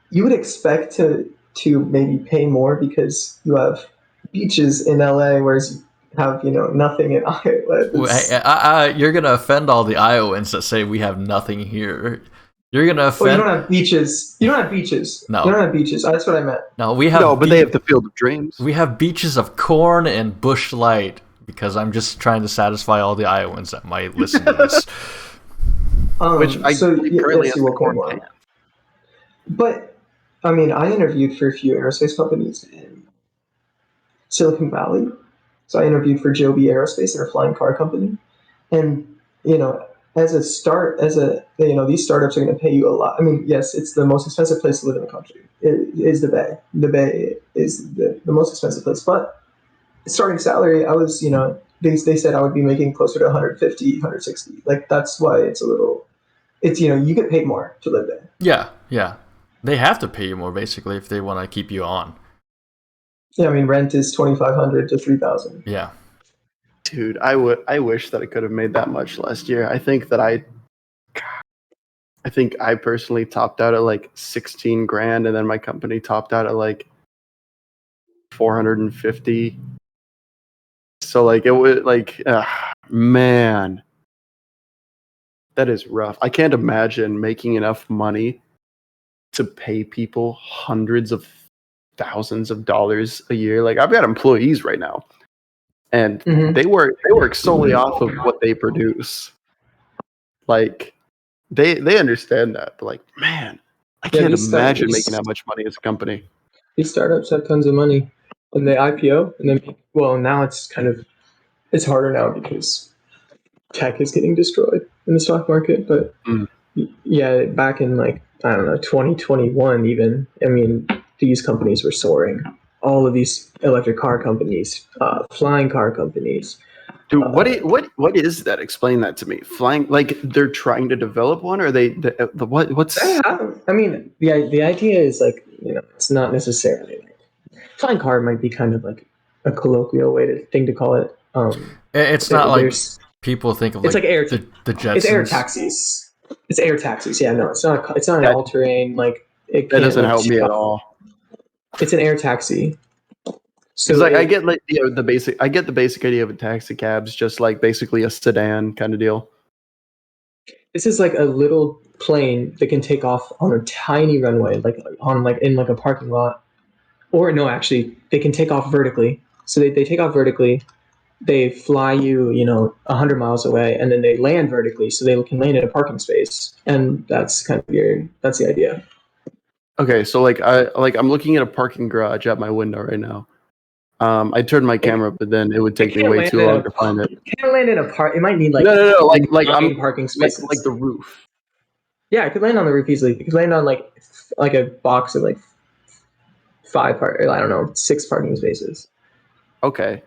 S8: you would expect to maybe pay more because you have beaches in LA, whereas you have nothing in Iowa.
S2: You're gonna offend all the Iowans that say we have nothing here. You're gonna offend.
S8: Well, you don't have beaches. You don't have beaches.
S2: No,
S8: you don't have beaches. That's what I meant.
S2: No, we have.
S6: No, but they have the Field of Dreams.
S2: We have beaches of corn and bush light because I'm just trying to satisfy all the Iowans that might listen to this.
S6: Which I currently have the corn can.
S8: But I mean, I interviewed for a few aerospace companies in Silicon Valley. So I interviewed for Joby Aerospace, they're a flying car company, and these startups are going to pay you a lot. I mean, yes, it's the most expensive place to live in the country. It is the Bay. The Bay is the most expensive place. But starting salary, I was, they said I would be making closer to 150, 160. Like that's why you get paid more to live there.
S2: Yeah. They have to pay you more basically if they want to keep you on.
S8: Yeah, I mean, rent is $2,500 to $3,000.
S2: Yeah.
S6: Dude, I wish that I could have made that much last year. I think that I think I personally topped out at like 16 grand, and then my company topped out at like 450. So like it was like, man, that is rough. I can't imagine making enough money to pay people hundreds of thousands of dollars a year. Like I've got employees right now, and they work solely off of what they produce. Like they understand that, but like, man, I can't imagine making that much money as a company.
S8: These startups have tons of money when they IPO, and then now it's harder now because tech is getting destroyed in the stock market. But yeah, back in like, I don't know, 2021 even, I mean, these companies were soaring. All of these electric car companies, flying car companies.
S6: Dude, what is that? Explain that to me. Flying, like they're trying to develop one, or what's?
S8: I mean, the idea is like, it's not necessarily like, flying car might be kind of like a colloquial thing to call it.
S2: It's not like people think of like,
S8: it's like air.
S2: the Jetsons.
S8: It's air taxis. It's air taxis. Yeah, no, it's not. It's not an all-terrain. Like
S6: that doesn't help me at all.
S8: It's an air taxi. So
S6: like I get like the basic. I get the basic idea of a taxi cab's just like basically a sedan kind of deal.
S8: This is like a little plane that can take off on a tiny runway, like in like a parking lot. Or no, actually, they can take off vertically. So they take off vertically. They fly you, 100 miles away, and then they land vertically, so they can land in a parking space. And that's that's the idea.
S6: Okay, so I'm looking at a parking garage at my window right now. I turned my camera up, but then it would take me way too long to find it.
S8: You can't land in a park. It might need like
S6: no, like I'm
S8: parking spaces,
S6: like the roof.
S8: Yeah, it could land on the roof easily. It could land on like a box of like 6 parking spaces.
S6: Okay,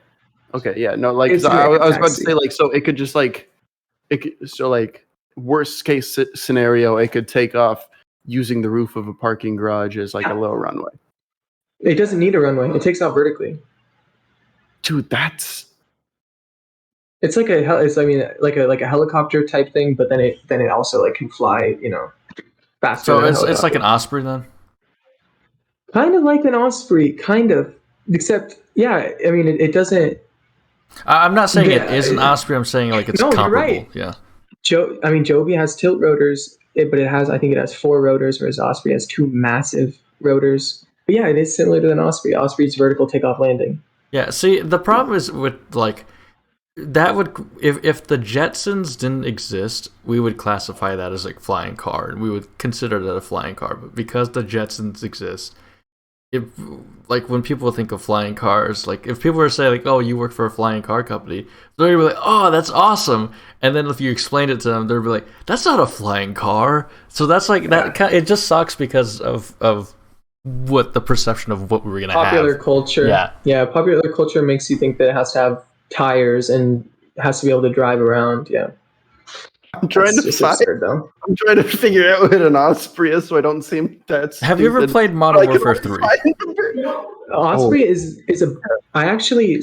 S6: yeah, no, like I was about to say, like, so it could just like worst case scenario, it could take off using the roof of a parking garage as like a little runway.
S8: It doesn't need a runway. It takes off vertically.
S6: Dude,
S8: it's like like a helicopter type thing, but then it also like can fly, faster.
S2: So it's like an Osprey then?
S8: Kind of like an Osprey, kind of. Except, yeah, I mean, it doesn't.
S2: I'm not saying it is an Osprey. I'm saying like it's comparable.
S8: Right.
S2: Yeah.
S8: Joby has tilt rotors, but I think it has 4 rotors, whereas Osprey has 2 massive rotors. But yeah, it is similar to an Osprey. Osprey's vertical takeoff landing.
S2: Yeah. See, the problem is with like that would if the Jetsons didn't exist, we would classify that as like flying car, and we would consider that a flying car. But because the Jetsons exist, like when people think of flying cars, like if people were to say like, "Oh, you work for a flying car company," they'd be like, "Oh, that's awesome." And then if you explained it to them, they'd be like, "That's not a flying car." So that's like that. It just sucks because of what the perception of what we were gonna have.
S8: Popular culture. Yeah. Popular culture makes you think that it has to have tires and has to be able to drive around. Yeah.
S6: I'm trying to figure out what an Osprey is, so I don't seem that stupid.
S2: Have you ever played Modern Warfare 3?
S8: Osprey is a. I actually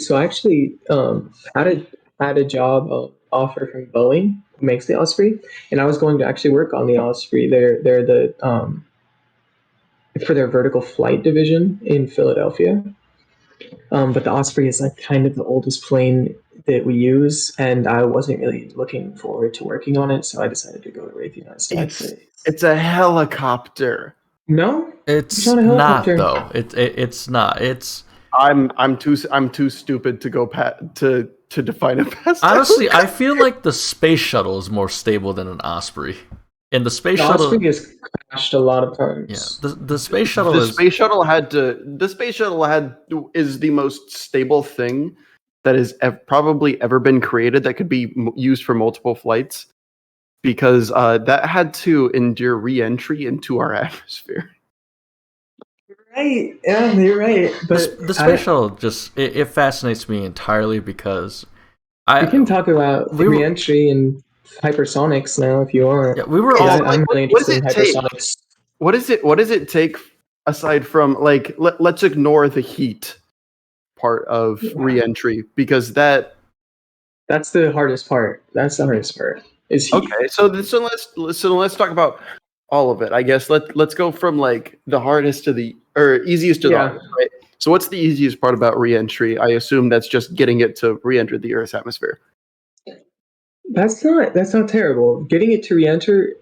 S8: had a job offer from Boeing, who makes the Osprey, and I was going to actually work on the Osprey. They're the for their vertical flight division in Philadelphia. But the Osprey is like kind of the oldest plane that we use, and I wasn't really looking forward to working on it, so I decided to go to Raytheon instead.
S6: It's a helicopter.
S8: No,
S2: it's not though. It's not.
S6: I'm too stupid to go to define it past.
S2: Honestly, I feel like the space shuttle is more stable than an Osprey. And the space shuttle
S8: Osprey has crashed a lot of times.
S2: Yeah, the space shuttle
S6: is the most stable thing that has probably ever been created that could be used for multiple flights, because that had to endure re-entry into our atmosphere.
S8: Right. Yeah, you're right. But
S2: the space shuttle just it fascinates me entirely because
S8: we can talk about re-entry and hypersonics now if you want.
S2: Yeah, we were all.
S8: I'm really interested in hypersonics.
S6: What does it take aside from like let's ignore the heat part of re-entry, because that's
S8: the hardest part. That's the hardest part. Is heat.
S6: Okay, so let's talk about all of it. I guess let's go from like the hardest to the easiest to the
S8: Yeah.
S6: hardest, right? So what's the easiest part about re-entry? I assume that's just getting it to re-enter the Earth's atmosphere.
S8: That's not terrible. Getting it to re-enter,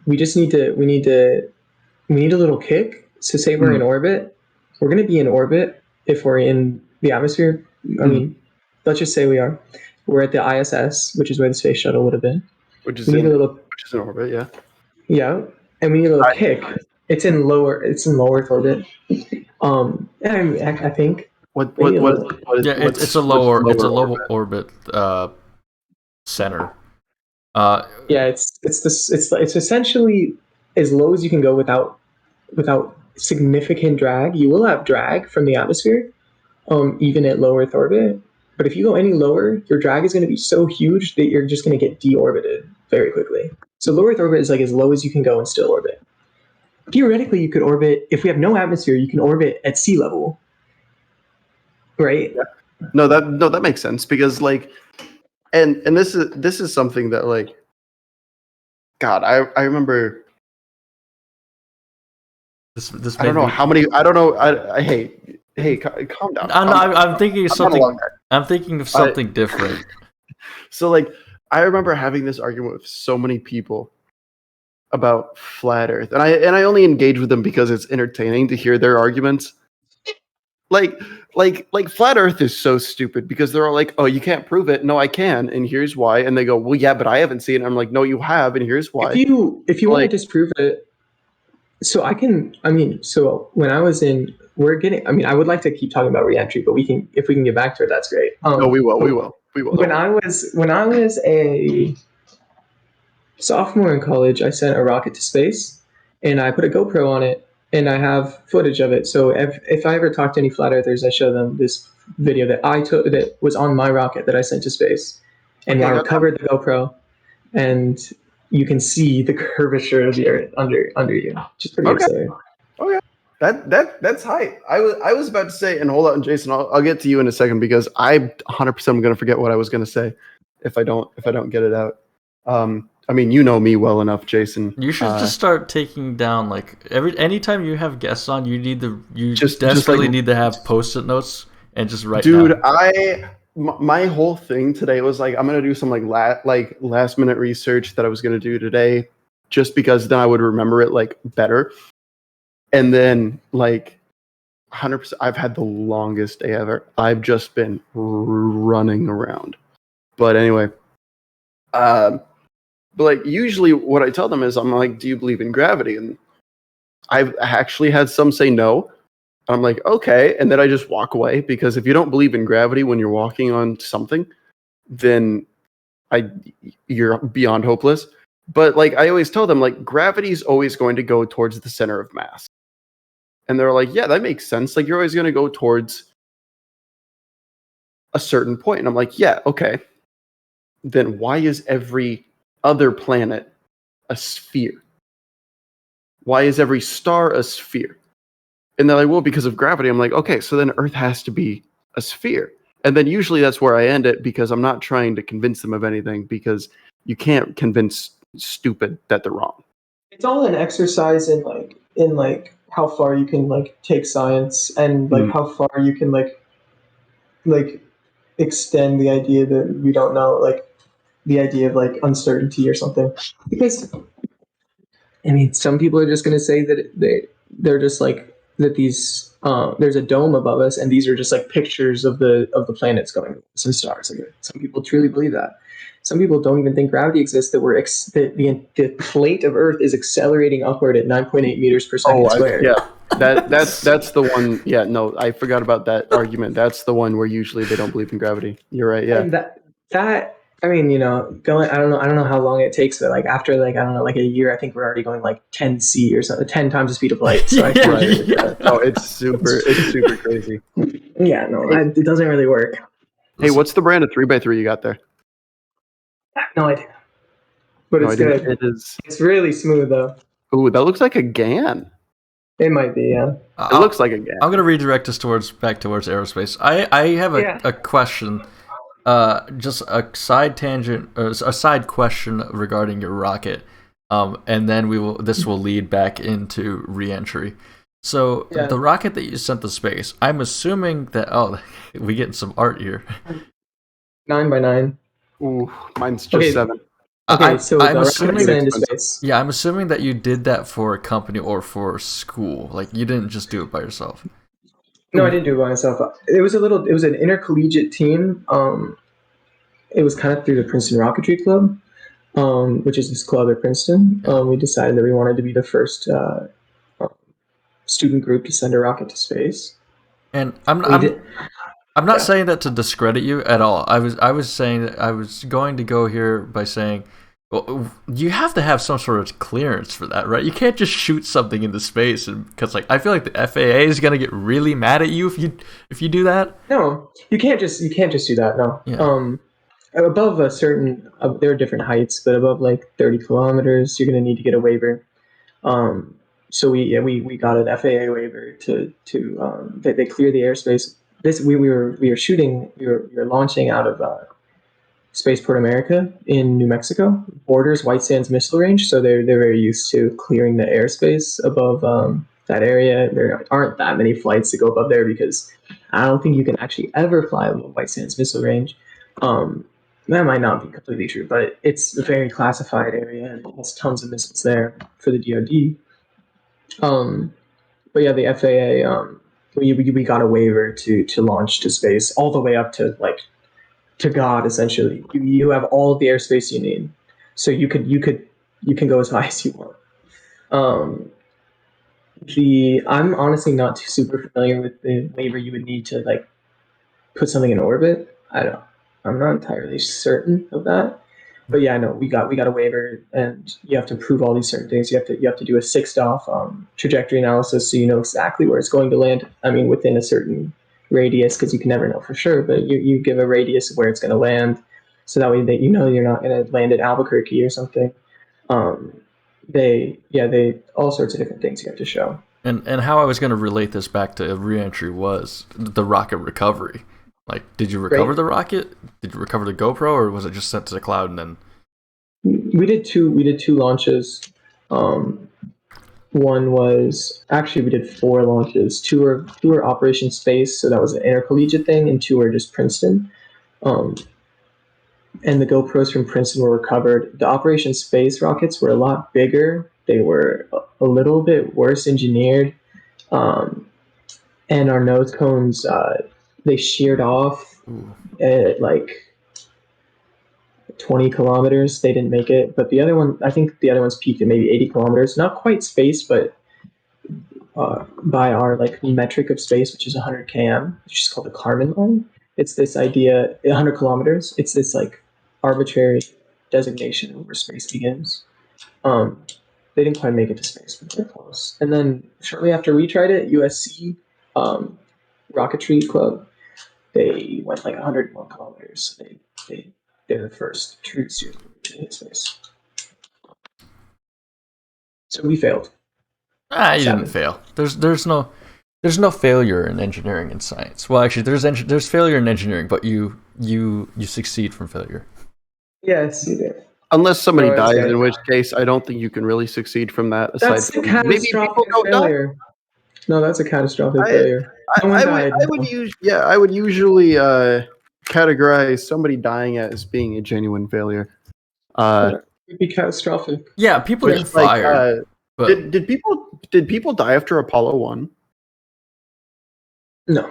S8: we need a little kick. So say we're in orbit. We're going to be in orbit if we're in the atmosphere. I mean, let's just say we are. We're at the ISS, which is where the space shuttle would have been.
S6: Which is
S8: We need
S6: in
S8: a little,
S6: orbit, yeah.
S8: yeah, and we need a little kick. It's in low Earth orbit. I think.
S6: What
S2: Yeah, it's a low orbit center.
S8: Yeah, it's essentially as low as you can go without significant drag. You will have drag from the atmosphere, even at low Earth orbit. But if you go any lower, your drag is going to be so huge that you're just going to get deorbited very quickly. So low Earth orbit is like as low as you can go and still orbit. Theoretically, you could orbit, if we have no atmosphere, you can orbit at sea level, right?
S6: Yeah. No, that makes sense because like, and this is something that like, God, I remember.
S2: This
S6: I don't know how many. I don't know. Hey, calm down.
S2: I'm thinking of something. I'm thinking of something different.
S6: So like, I remember having this argument with so many people about flat Earth, and I only engage with them because it's entertaining to hear their arguments. Like flat Earth is so stupid because they're all like, oh, you can't prove it. No, I can, and here's why. And they go, well, yeah, but I haven't seen it. I'm like, no, you have, and here's why.
S8: If you want to disprove it. So so when I was in, I would like to keep talking about re-entry, but if we can get back to it, that's great.
S6: No, we will.
S8: When I was a sophomore in college, I sent a rocket to space, and I put a GoPro on it, and I have footage of it. So if I ever talk to any flat earthers, I show them this video that I took that was on my rocket that I sent to space, and I recovered the GoPro, and you can see the curvature of the Earth under you. Just pretty exciting.
S6: Okay. That's hype. I was about to say, and hold on, Jason, I'll get to you in a second because I 100% am going to forget what I was going to say if I don't get it out. I mean, you know me well enough, Jason.
S2: You should just start taking down like anytime you have guests on, you desperately need to have post-it notes and just write.
S6: Dude, my whole thing today was like I'm gonna do some last minute research that I was gonna do today, just because then I would remember it like better. And then like 100%, I've had the longest day ever. I've just been running around. But anyway, but like usually what I tell them is I'm like, do you believe in gravity? And I've actually had some say no. I'm like, okay, and then I just walk away because if you don't believe in gravity when you're walking on something, then you're beyond hopeless. But like I always tell them, like gravity is always going to go towards the center of mass, and they're like, yeah, that makes sense. Like you're always going to go towards a certain point, and I'm like, yeah, okay. Then why is every other planet a sphere? Why is every star a sphere? And they're like, well, because of gravity. I'm like, okay, so then Earth has to be a sphere. And then usually that's where I end it because I'm not trying to convince them of anything because you can't convince stupid that they're wrong.
S8: It's all an exercise in how far you can like take science and like how far you can like extend the idea that we don't know, like the idea of like uncertainty or something. Because I mean, some people are just going to say that they're just like that these there's a dome above us and these are just like pictures of the planets going some stars. Like, some people truly believe that. Some people don't even think gravity exists. That the plate of Earth is accelerating upward at 9.8 meters per second squared.
S6: Yeah, that's the one. Yeah, no, I forgot about that argument. That's the one where usually they don't believe in gravity. You're right. Yeah,
S8: and that I mean, I don't know how long it takes, but like after like I don't know, like a year, I think we're already going like 10C or something, 10 times the speed of light. So
S6: No, it's super crazy.
S8: Yeah, no, it doesn't really work.
S6: Hey, what's the brand of 3x3 you got there?
S8: No idea, but it's good.
S6: It is.
S8: It's really smooth though.
S6: Ooh, that looks like a GAN.
S8: It might be, yeah.
S6: It looks like a GAN.
S2: I'm gonna redirect us back towards aerospace. I have a question. Just a side tangent, a side question regarding your rocket. and then this will lead back into re-entry. So
S8: Yeah.
S2: the rocket that you sent to space, I'm assuming that we getting some art here.
S8: 9x9.
S6: Ooh, mine's just
S8: Okay.
S6: 7.
S8: Okay, so
S2: I'm
S8: the
S2: assuming
S8: rocket sent into
S6: expensive.
S8: space.
S2: Yeah, I'm assuming that you did that for a company or for school. Like you didn't just do it by yourself.
S8: No, I didn't do it by myself. It was an intercollegiate team. It was kind of through the Princeton Rocketry Club, which is this club at Princeton. We decided that we wanted to be the first student group to send a rocket to space.
S2: And I'm not
S8: Yeah.
S2: saying that to discredit you at all. I was saying that I was going to go here by saying, well, you have to have some sort of clearance for that, right? You can't just shoot something into space, because like I feel like the FAA is gonna get really mad at you if you do that.
S8: No, you can't just do that. No.
S2: Yeah.
S8: Above a certain, there are different heights, but above like 30 kilometers, you're gonna need to get a waiver. So we got an FAA waiver to they clear the airspace. We were launching out of Spaceport America in New Mexico, borders White Sands Missile Range, so they're very used to clearing the airspace above that area. There aren't that many flights to go above there because I don't think you can actually ever fly above White Sands Missile Range. That might not be completely true, but it's a very classified area and there's tons of missiles there for the DoD. But yeah, the FAA, we got a waiver to launch to space all the way up to like to God, essentially. You have all of the airspace you need, so you can go as high as you want. I'm honestly not too super familiar with the waiver you would need to like put something in orbit. I'm not entirely certain of that. But yeah, no, we got a waiver, and you have to prove all these certain things. You have to do a 6DOF trajectory analysis, so you know exactly where it's going to land. I mean, within a certain radius, because you can never know for sure. But you give a radius of where it's going to land, so that way that you know you're not going to land at Albuquerque or something. They all sorts of different things you have to show.
S2: And how I was going to relate this back to reentry was the rocket recovery. Like, did you recover the rocket? Did you recover the GoPro, or was it just sent to the cloud and then?
S8: We did two launches. One was actually we did 4 launches. Two were Operation Space, so that was an intercollegiate thing, and 2 were just Princeton. And the GoPros from Princeton were recovered. The Operation Space rockets were a lot bigger. They were a little bit worse engineered, and our nose cones they sheared off at like 20 kilometers. They didn't make it, but I think the other ones peaked at maybe 80 kilometers. Not quite space, but by our like metric of space, which is 100 km, which is called the Kármán line. It's this idea, 100 kilometers. It's this like arbitrary designation where space begins. They didn't quite make it to space, but they're close. And then shortly after we tried it, USC Rocketry Club, they went like 101 kilometers. They're the first true student to hit space. So we failed.
S2: You didn't fail. There's no failure in engineering and science. Well, actually, there's failure in engineering, but you succeed from failure.
S8: Yes, you did.
S6: Unless somebody
S8: No,
S6: dies,
S8: okay.
S6: in which case I don't think you can really succeed from that.
S8: That's a catastrophic failure. No, that's a catastrophic failure.
S6: I would usually categorize somebody dying as being a genuine failure.
S8: It'd be catastrophic.
S2: Yeah, people get fired. But
S6: did people die after Apollo 1?
S8: No.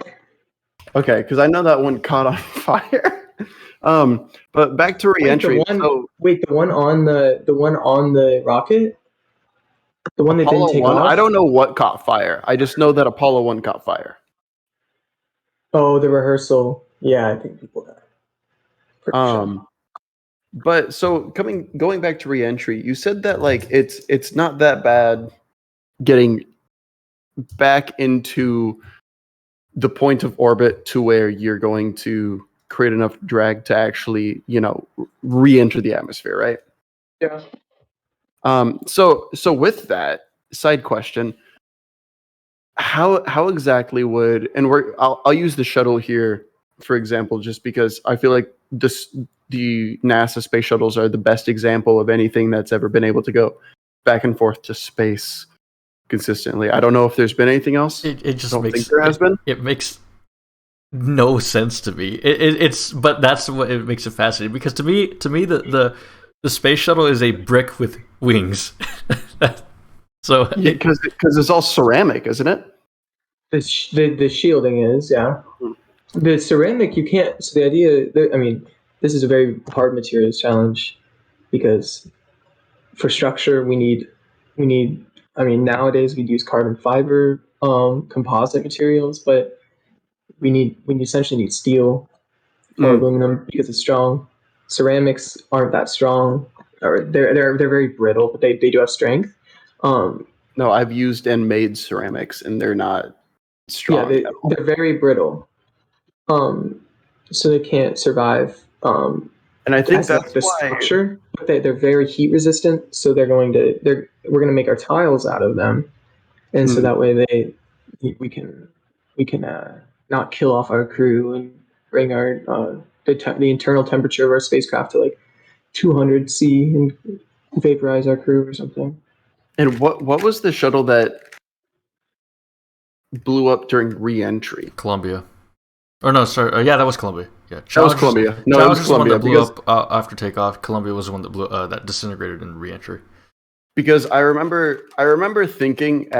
S6: Okay, because I know that one caught on fire. But back to reentry.
S8: The one on the rocket, the one that
S6: Apollo
S8: didn't take
S6: 1,
S8: off.
S6: I don't know what caught fire. I just know that Apollo 1 caught fire.
S8: Oh, the rehearsal. Yeah, I think people died.
S6: But so going back to reentry, you said that like it's not that bad getting back into the point of orbit to where you're going to create enough drag to actually, re-enter the atmosphere, right?
S8: Yeah.
S6: So with that, side question, how exactly would, and I'll use the shuttle here for example, just because I feel like the NASA space shuttles are the best example of anything that's ever been able to go back and forth to space consistently. I don't know if there's been anything else.
S2: It just
S6: I don't
S2: makes
S6: think there has been.
S2: It makes no sense to me. But that's what it makes it fascinating, because to me the space shuttle is a brick with wings. So
S6: because it's all ceramic, isn't it?
S8: The shielding is, yeah. The ceramic, you can't. So the idea, I mean, this is a very hard materials challenge, because for structure we need. I mean, nowadays we'd use carbon fiber, composite materials, but we essentially need steel or aluminum because it's strong. Ceramics aren't that strong, or they're very brittle, but they do have strength.
S6: No, I've used and made ceramics, and they're not strong.
S8: Yeah, they're very brittle. So they can't survive.
S6: And I think
S8: as
S6: that's
S8: like the
S6: why.
S8: structure, but they're very heat resistant. So we're going to make our tiles out of them, and so that way we can not kill off our crew and bring our the internal temperature of our spacecraft to like 200 C and vaporize our crew or something.
S6: And what was the shuttle that blew up during re-entry?
S2: Columbia. Or no, sorry. Yeah, that was Columbia. Yeah,
S6: that was Columbia. No, it was Columbia.
S2: The one that blew up after takeoff. Columbia was the one that that disintegrated in re-entry.
S6: Because I remember thinking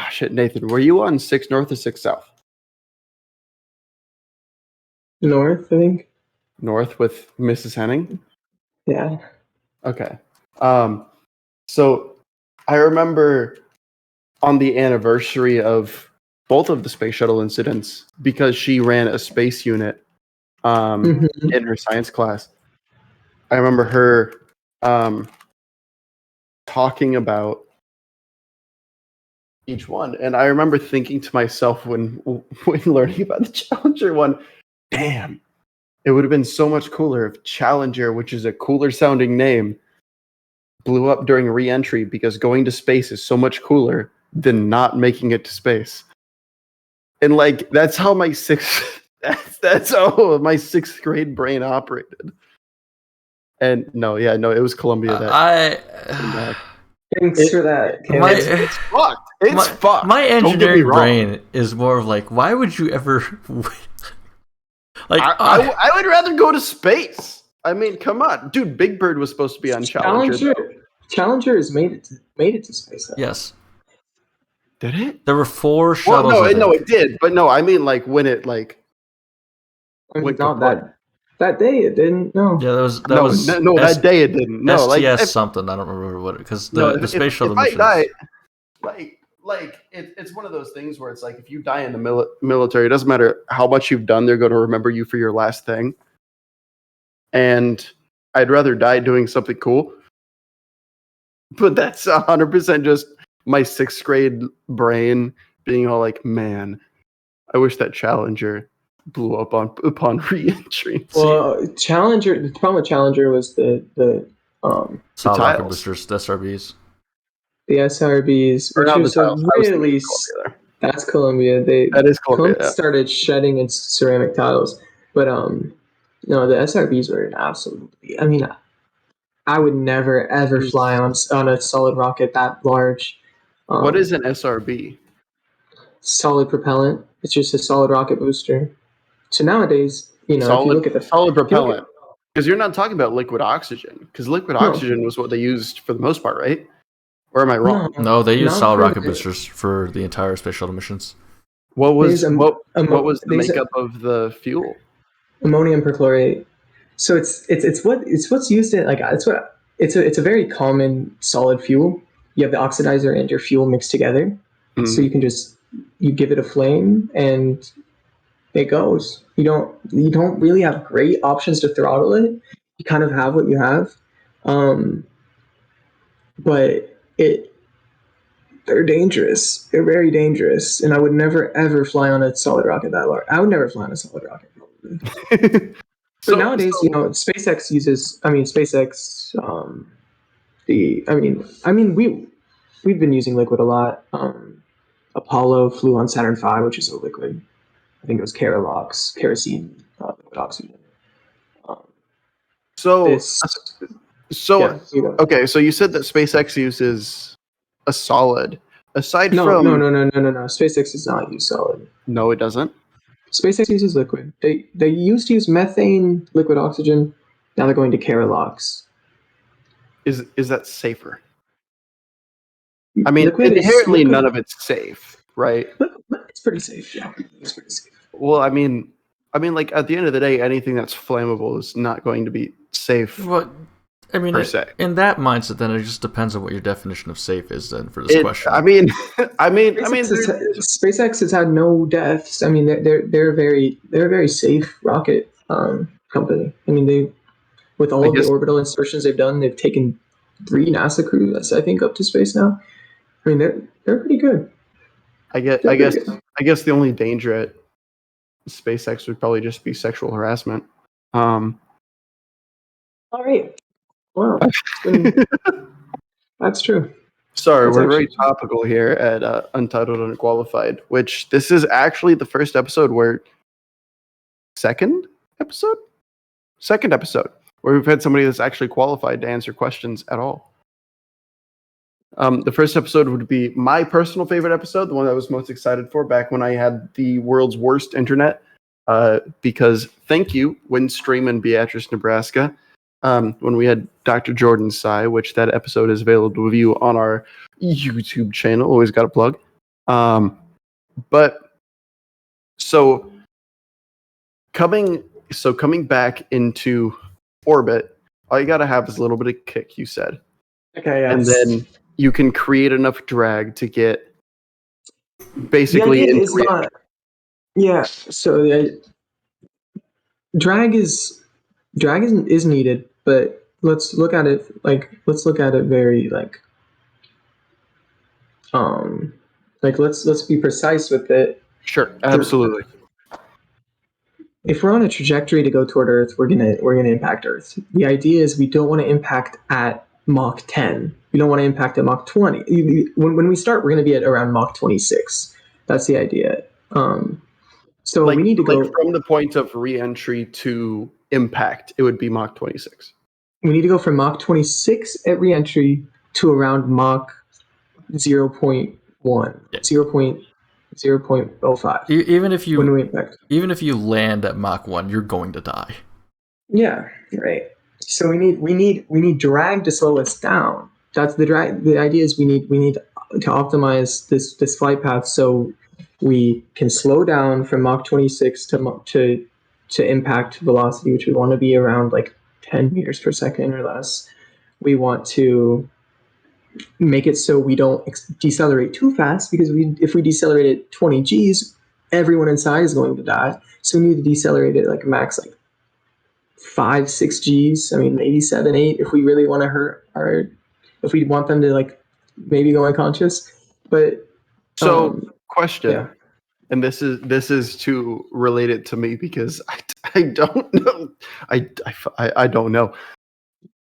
S6: shit, Nathan, were you on 6 North or 6 South?
S8: North, I think.
S6: North with Mrs. Henning?
S8: Yeah.
S6: Okay. So I remember on the anniversary of both of the space shuttle incidents, because she ran a space unit in her science class. I remember her talking about each one, and I remember thinking to myself when learning about the Challenger one, damn, it would have been so much cooler if Challenger, which is a cooler sounding name, blew up during re-entry, because going to space is so much cooler than not making it to space. And like that's how my that's how my 6th grade brain operated. And it was Columbia that
S8: Thanks for that.
S6: It's fucked. It's fucked.
S2: My engineering brain is more of like, why would you ever like
S6: I would rather go to space. I mean, come on. Dude, Big Bird was supposed to be on Challenger.
S8: Challenger has made it to space. Though.
S2: Yes.
S6: Did it?
S2: There were 4 shuttles.
S6: No, it did. But no, I mean like when it like
S8: not that day it didn't. No.
S2: Yeah,
S6: that day it didn't. No,
S2: STS something. I don't remember what, because the space shuttle missions.
S6: Die, it's one of those things where it's like if you die in the military, it doesn't matter how much you've done, they're going to remember you for your last thing. And I'd rather die doing something cool. But that's 100% just my 6th grade brain being all like, man, I wish that Challenger blew up upon re-entry.
S8: Well, Challenger. The problem with Challenger was the
S2: solid rocket boosters, the SRBs.
S8: The SRBs, which was really that's Columbia.
S6: That is Columbia.
S8: Columbia started shedding its ceramic tiles, but no, the SRBs were an absolutely. I mean, I would never ever fly on a solid rocket that large.
S6: What is an SRB?
S8: Solid propellant. It's just a solid rocket booster. So nowadays, if you look at the
S6: solid propellant, because you're not talking about liquid oxygen, because liquid oxygen was what they used for the most part, right? Or am I wrong?
S2: No, they use solid rocket boosters for the entire space shuttle missions.
S6: What was the makeup of the fuel?
S8: Ammonium perchlorate. So it's what's used in it's a very common solid fuel. You have the oxidizer and your fuel mixed together, so you can you give it a flame and it goes. You don't really have great options to throttle it. You kind of have what you have, but they're dangerous. They're very dangerous, and I would never ever fly on a solid rocket that large. I would never fly on a solid rocket. Probably. But nowadays, SpaceX uses. I mean, SpaceX. We've been using liquid a lot. Apollo flew on Saturn V, which is a liquid. I think it was kerosene, liquid oxygen.
S6: So,
S8: This,
S6: so
S8: yeah,
S6: okay. So you said that SpaceX uses a solid. Aside
S8: no,
S6: from
S8: SpaceX does not use solid.
S6: no, it doesn't.
S8: SpaceX uses liquid. They used to use methane, liquid oxygen. Now they're going to Kerolox.
S6: Is that safer? I mean,
S8: Liquid
S6: inherently, none of it's safe, right?
S8: It's pretty safe. Yeah, it's pretty safe.
S6: Well, I mean, like at the end of the day, anything that's flammable is not going to be safe.
S2: Well, I mean,
S6: per se.
S2: in that mindset, then it just depends on what your definition of safe is. Then for this question,
S6: I mean,
S8: SpaceX has had no deaths. I mean, they're a very safe rocket company. I mean, with all of the orbital insertions they've done, they've taken 3 NASA crews, I think, up to space now. I mean, they're pretty good.
S6: I guess the only danger at SpaceX would probably just be sexual harassment.
S8: All right. Wow. That's true.
S6: Sorry,
S8: That's
S6: we're very topical here at Untitled Underqualified, which this is actually the first episode second episode where we've had somebody that's actually qualified to answer questions at all. The first episode would be my personal favorite episode, the one I was most excited for back when I had the world's worst internet. Because thank you, Windstream in Beatrice, Nebraska. When we had Dr. Jordan Tsai, which that episode is available to view on our YouTube channel. Always got a plug. But so coming back into orbit, all you got to have is a little bit of kick, you said.
S8: Okay, yes.
S6: And then you can create enough drag to get basically into reaction.
S8: Yeah, so drag is needed, but let's look at it very let's be precise with it.
S6: Sure, absolutely.
S8: If we're on a trajectory to go toward Earth, we're gonna impact Earth. The idea is we don't want to impact at Mach 10. We don't want to impact at Mach 20. When we start, we're gonna be at around Mach 26. That's the idea. So we need to go
S6: from the point of re-entry to impact. It would be Mach 26.
S8: We need to go from Mach 26 at re-entry to around Mach 0.1, 0.05.
S2: Even if you land at Mach 1, you're going to die.
S8: Yeah, right. So we need drag to slow us down. That's the drag. The idea is we need to optimize this flight path so we can slow down from Mach 26 to impact velocity, which we want to be around 10 meters per second or less. We want to make it so we don't decelerate too fast, because if we decelerate at 20 Gs, everyone inside is going to die. So we need to decelerate it max 5, 6 Gs. I mean, maybe 7, 8 if we really want to hurt if we want them to maybe go unconscious. But
S6: question. Yeah. And this is to relate it to me because I don't know. I don't know.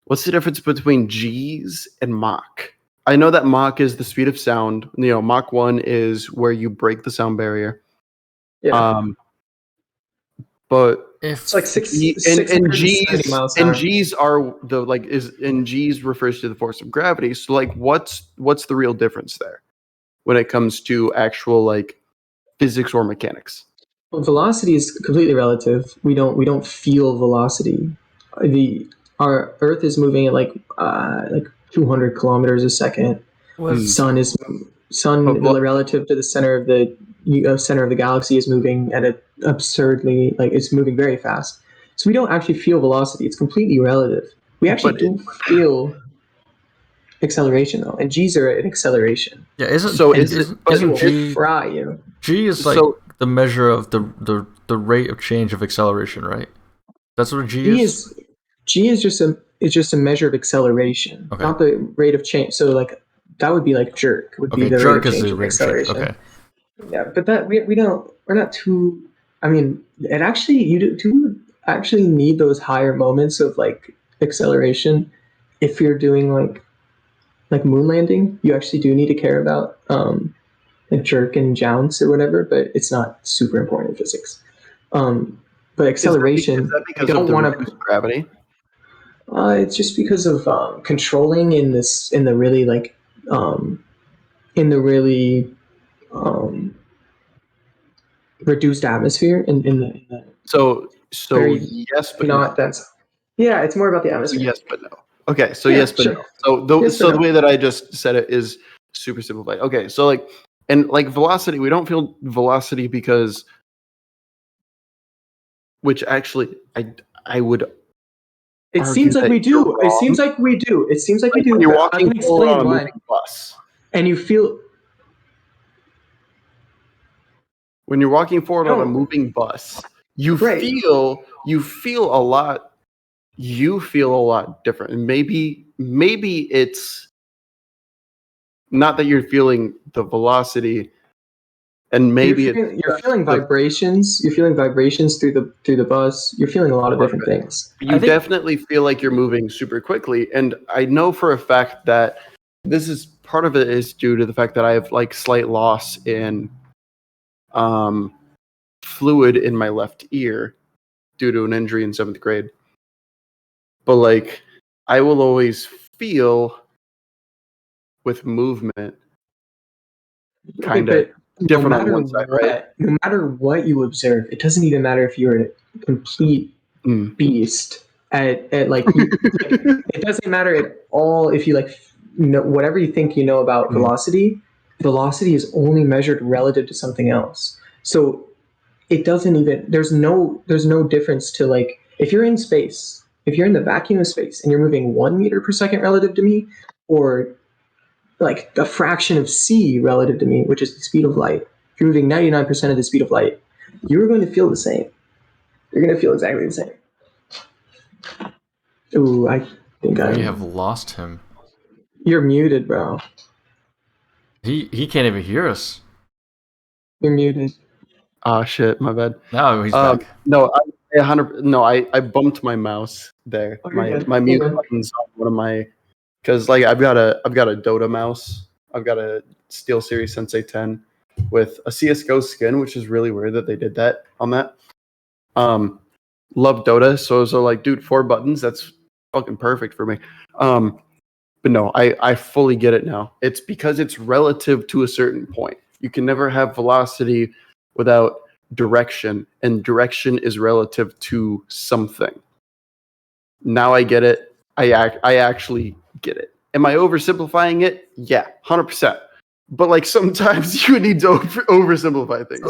S6: What's the difference between Gs and Mach? I know that Mach is the speed of sound. Mach 1 is where you break the sound barrier.
S8: Yeah.
S6: But
S8: it's like 6
S6: and
S8: miles an hour.
S6: And G's are G's refers to the force of gravity. So what's the real difference there when it comes to actual physics or mechanics?
S8: Well, velocity is completely relative. We don't feel velocity. Our Earth is moving at 200 kilometers a second. Sun relative to the center of the galaxy is moving at an absurdly it's moving very fast. So we don't actually feel velocity. It's completely relative. We actually do feel acceleration though, and G's are an acceleration.
S2: Yeah, isn't G
S8: fry you?
S2: G is the measure of the rate of change of acceleration, right? That's what a G is.
S8: G is just a measure of acceleration, not the rate of change. So that would be jerk would be the
S2: jerk
S8: rate of
S2: is
S8: change
S2: the
S8: of
S2: rate
S8: acceleration.
S2: Okay.
S8: Yeah, but that we're not too. I mean, it actually you do actually need those higher moments of acceleration if you're doing like moon landing. You actually do need to care about jerk and jounce or whatever, but it's not super important in physics. But acceleration,
S6: Is that
S8: I
S6: because of
S8: don't
S6: the
S8: want
S6: reduced gravity?
S8: it's just because of controlling in the really like in the really reduced atmosphere in the
S6: So
S8: very
S6: yes, but
S8: not
S6: no.
S8: dense. Yeah, it's more about the
S6: So
S8: atmosphere.
S6: yes, but no. Okay, so
S8: Yeah,
S6: yes, but
S8: sure.
S6: no. So the
S8: Yes, but no.
S6: way that I just said it is super simplified. Okay, so like and like velocity, we don't feel velocity because, which actually I would
S8: It
S6: argue
S8: seems like
S6: that
S8: we
S6: you're
S8: do. It
S6: wrong.
S8: seems like we do. It seems like we
S6: Like
S8: do.
S6: when you're
S8: But I
S6: walking
S8: can
S6: forward on
S8: explain
S6: a
S8: why.
S6: moving bus.
S8: And you feel
S6: When you're walking forward on a
S8: No.
S6: moving bus, you
S8: Right.
S6: feel a lot. You feel a lot different, and maybe it's not that you're feeling the velocity, and maybe
S8: you're feeling vibrations. You're feeling vibrations through the bus. You're feeling a lot of different things.
S6: you definitely feel like you're moving super quickly. And I know for a fact that this is part of it is due to the fact that I have like slight loss in fluid in my left ear due to an injury in 7th grade. But like I will always feel with movement kind of different on one side, right?
S8: No matter what you observe, it doesn't even matter if you're a complete beast at like, it doesn't matter at all if you like know whatever you think you know about velocity. Velocity is only measured relative to something else. So it doesn't even there's no difference to like if you're in space, if you're in the vacuum of space and you're moving 1 meter per second relative to me, or like a fraction of c relative to me, which is the speed of light. If you're moving 99% of the speed of light, you're going to feel the same. You're going to feel exactly the same. Ooh, I think
S2: We have lost him.
S8: You're muted, bro.
S2: He can't even hear us.
S8: You're muted.
S6: Oh shit, my bad.
S2: No, he's back.
S6: No, I bumped my mouse there.
S8: Oh, you're good.
S6: My mute button's on one of my because like I've got a Dota mouse. I've got a SteelSeries Sensei 10 with a CS:GO skin, which is really weird that they did that on that. Love Dota, so I was like, dude, 4 buttons, that's fucking perfect for me. But no, I fully get it now. It's because it's relative to a certain point. You can never have velocity without direction, and direction is relative to something. Now I get it. I actually get it. Am I oversimplifying it? Yeah, 100%. But like sometimes you need to oversimplify things.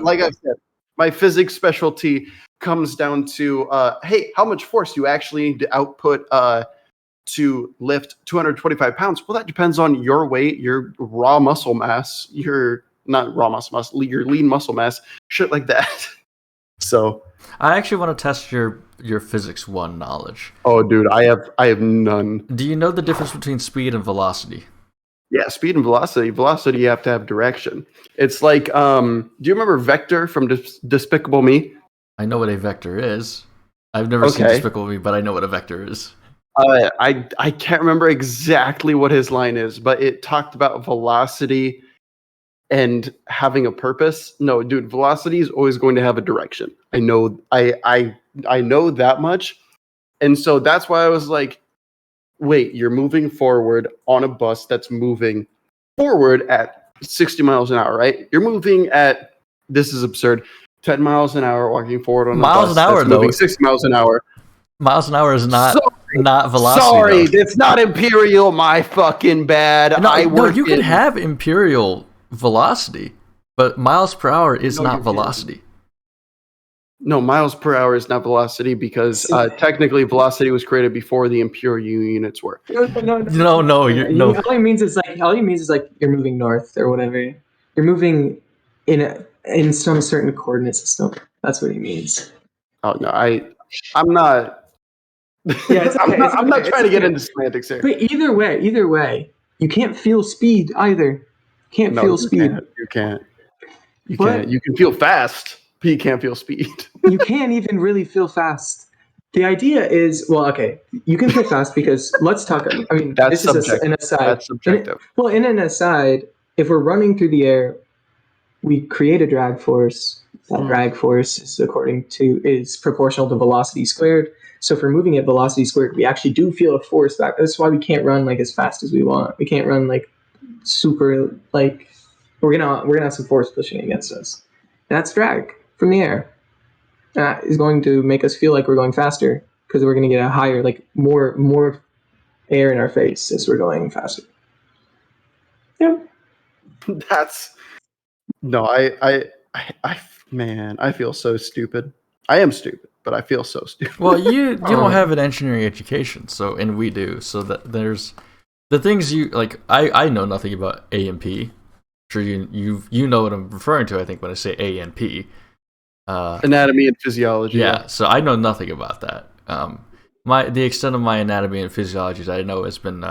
S6: Like I said, my physics specialty comes down to hey, how much force you actually need to output to lift 225 pounds. Well, that depends on your weight, your raw muscle mass, your not raw muscle mass, your lean muscle mass, shit like that. So
S2: I actually want to test your physics 1 knowledge.
S6: Oh, dude, I have none.
S2: Do you know the difference between speed and velocity?
S6: Yeah, speed and velocity. Velocity, you have to have direction. It's like, do you remember Vector from Despicable Me?
S2: I know what a vector is. I've never seen Despicable Me, but I know what a vector is.
S6: I can't remember exactly what his line is, but it talked about velocity and having a purpose. No, dude, velocity is always going to have a direction. I know I know that much. And so that's why I was like, wait, you're moving forward on a bus that's moving forward at 60 miles an hour, right? You're moving at, this is absurd, 10 miles an hour walking forward on a bus that's moving 60 miles an hour.
S2: Miles an hour is not velocity.
S6: Sorry, it's not imperial. My fucking bad.
S2: No, you can have imperial velocity, but miles per hour is not velocity.
S6: No, miles per hour is not velocity because technically velocity was created before the imperial units were.
S2: No.
S8: All it means is like you're moving north or whatever. You're moving in some certain coordinate system. That's what he means.
S6: Oh no, I'm not.
S8: Yeah, it's okay.
S6: I'm not trying to get into semantics here.
S8: But either way, you can't feel speed either. Can't feel speed.
S6: You can't. You can feel fast, but you can't feel speed.
S8: You can't even really feel fast. The idea is, well, okay, you can feel fast because let's talk. I mean,
S6: that's
S8: this
S6: subjective.
S8: is an aside.
S6: That's subjective.
S8: In an aside, if we're running through the air, we create a drag force. That drag force is proportional to velocity squared. So if we're moving at velocity squared, we actually do feel a force back. That's why we can't run like as fast as we want. We can't run like super like we're gonna have some force pushing against us. That's drag from the air. That is going to make us feel like we're going faster because we're going to get a higher, like more air in our face as we're going faster. Yeah.
S6: That's no, man, I feel so stupid. I am stupid, but I feel so stupid.
S2: Well, you don't have an engineering education, and we do. So that there's the things you like. I know nothing about A and P. Sure, you know what I'm referring to. I think when I say A and P,
S6: Anatomy and physiology.
S2: yeah. So I know nothing about that. The extent of my anatomy and physiology that I know has been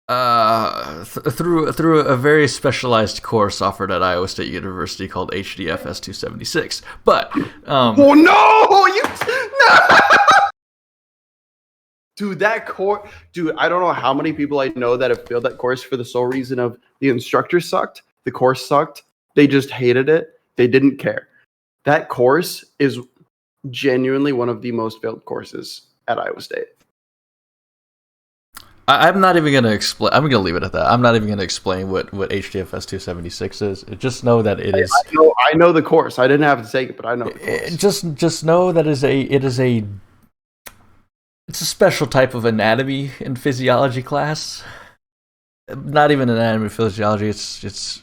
S2: through a very specialized course offered at Iowa State University called HDFS 276. But
S6: oh no, no! Dude, that course, dude, I don't know how many people I know that have failed that course for the sole reason of the instructor sucked, the course sucked, they just hated it, they didn't care. That course is genuinely one of the most failed courses at Iowa State.
S2: I'm not even going to explain. I'm going to leave it at that. I'm not even going to explain what HDFS 276 is. Just know that it is.
S6: I know the course. I didn't have to take it, but I know the course.
S2: Just know that it's a special type of anatomy and physiology class. Not even anatomy and physiology. It's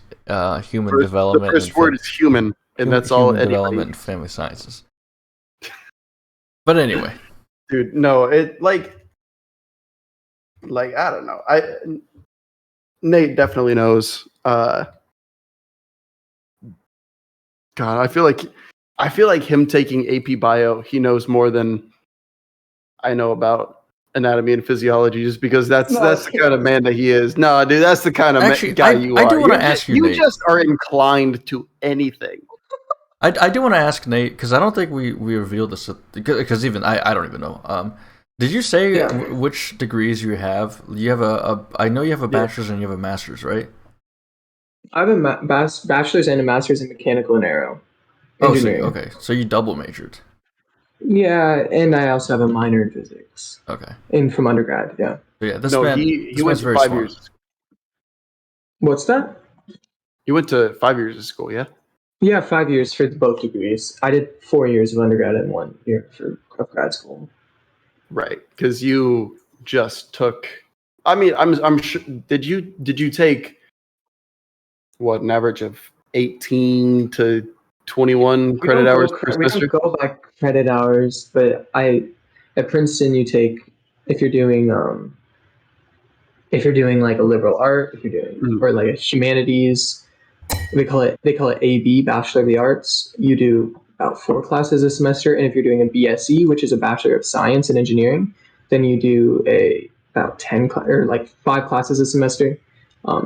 S2: human development.
S6: The first word is human, and that's all.
S2: Human development and family sciences. But anyway,
S6: dude, no, it like I don't know. Nate definitely knows. God, I feel like him taking AP Bio, he knows more than I know about anatomy and physiology, just because that's the kind of man that he is. No, dude, that's the kind of guy you are.
S2: I do want to ask you, Nate.
S6: You just are inclined to anything.
S2: I do want to ask Nate, because I don't think we revealed this, because even I don't even know. Did you say which degrees you have? You have I know you have a bachelor's and you have a master's, right?
S8: I have a bachelor's and a master's in mechanical and aero engineering.
S2: Okay, so you double majored.
S8: Yeah, and I also have a minor in physics.
S2: Okay.
S8: From undergrad, yeah.
S2: So yeah,
S6: he went to 5 years.
S8: What's that?
S6: He went to 5 years of school, yeah?
S8: Yeah, 5 years for both degrees. I did 4 years of undergrad and 1 year of grad school.
S6: Right, because you just took. I mean, I'm sure. Did you take what, an average of 18 to 21 credit hours per semester?
S8: We don't go by credit hours, but at Princeton you take if you're doing like a liberal art, if you're doing or like a humanities, they call it AB, Bachelor of the Arts. You do about 4 classes a semester, and if you're doing a BSE, which is a Bachelor of Science and Engineering, then you do about 10 or like 5 classes a semester,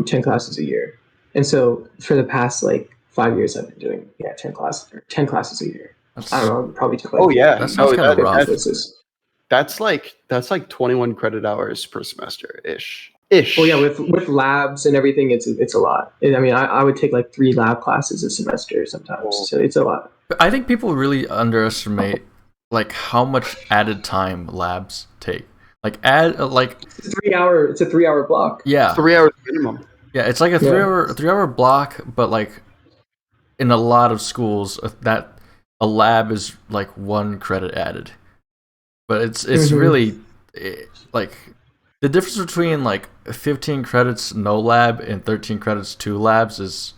S8: 10 classes a year. And so for the past like 5 years, I've been doing 10 classes a year. I don't know, probably took like
S2: that sounds kind of rough.
S6: That's like 21 credit hours per semester ish.
S8: Well, yeah, with labs and everything, it's a lot. I mean, I would take like 3 lab classes a semester sometimes, so it's a lot.
S2: I think people really underestimate like how much added time labs take. Like
S8: it's a 3 hour block.
S2: Yeah,
S6: 3 hours minimum.
S2: Yeah, it's like a 3 hour block, but like in a lot of schools, that a lab is like 1 credit added. But it's really like the difference between like 15 credits no lab and 13 credits 2 labs is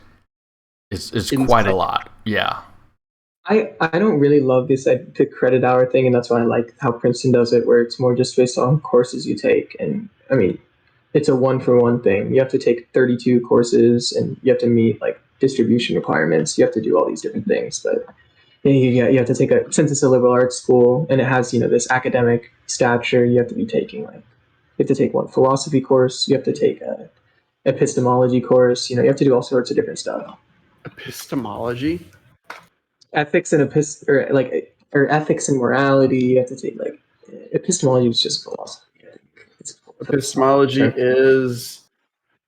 S2: quite a lot. Yeah.
S8: I don't really love the credit hour thing, and that's why I like how Princeton does it, where it's more just based on courses you take. And I mean, it's a 1-for-1 thing. You have to take 32 courses, and you have to meet like distribution requirements. You have to do all these different things, but you have to take since it's a liberal arts school and it has this academic stature, you have to be taking you have to take 1 philosophy course, you have to take a epistemology course. You have to do all sorts of different stuff.
S6: Epistemology,
S8: ethics and ethics and morality. You have to take like epistemology is just philosophy.
S6: Epistemology is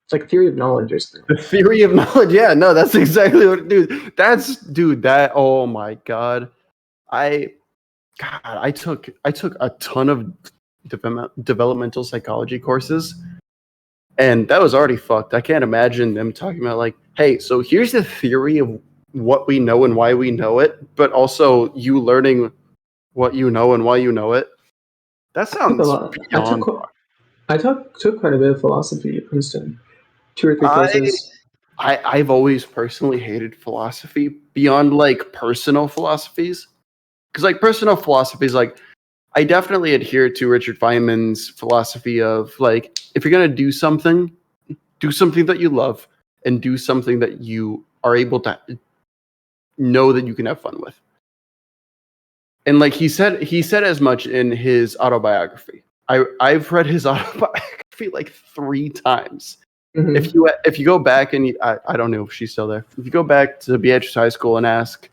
S8: It's like theory of knowledge or something.
S6: The theory of knowledge. Yeah, no, that's exactly what, dude. That. Oh my god, I took a ton of developmental psychology courses, and that was already fucked. I can't imagine them talking about like, hey, so here's the theory of what we know and why we know it, but also you learning what you know and why you know it. That sounds beyond.
S8: I took quite a bit of philosophy at Princeton. 2 or 3 courses.
S6: I've always personally hated philosophy beyond like personal philosophies. Because like personal philosophies, like I definitely adhere to Richard Feynman's philosophy of like, if you're going to do something that you love and do something that you are able to know that you can have fun with. And like he said as much in his autobiography. I've read his autobiography like 3 times.
S8: Mm-hmm.
S6: If you go back and I don't know if she's still there. If you go back to Beatrice High School and ask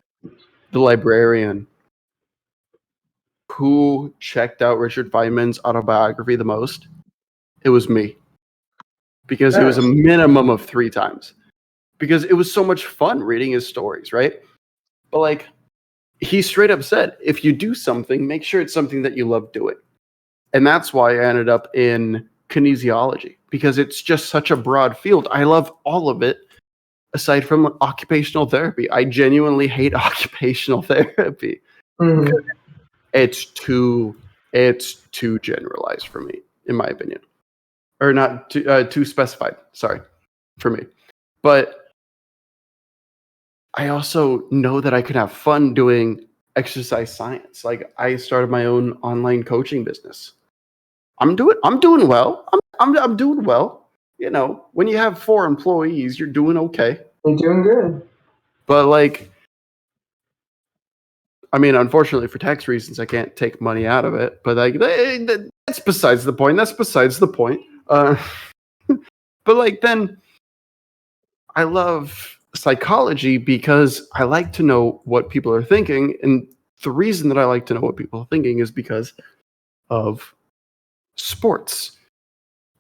S6: the librarian who checked out Richard Feynman's autobiography the most, it was me. Because it was a minimum of 3 times. Because it was so much fun reading his stories, right? But like he straight up said, if you do something, make sure it's something that you love doing. And that's why I ended up in kinesiology, because it's just such a broad field. I love all of it, aside from occupational therapy. I genuinely hate occupational therapy.
S8: Mm-hmm.
S6: It's too generalized for me, in my opinion. Or not too specified, sorry, for me. But I also know that I could have fun doing exercise science. Like I started my own online coaching business. I'm doing well. I'm doing well. You know, when you have 4 employees, you're doing okay.
S8: You're doing good.
S6: But like, I mean, unfortunately for tax reasons, I can't take money out of it. But like, that's besides the point. But like, then I love psychology because I like to know what people are thinking, and the reason that I like to know what people are thinking is because of sports.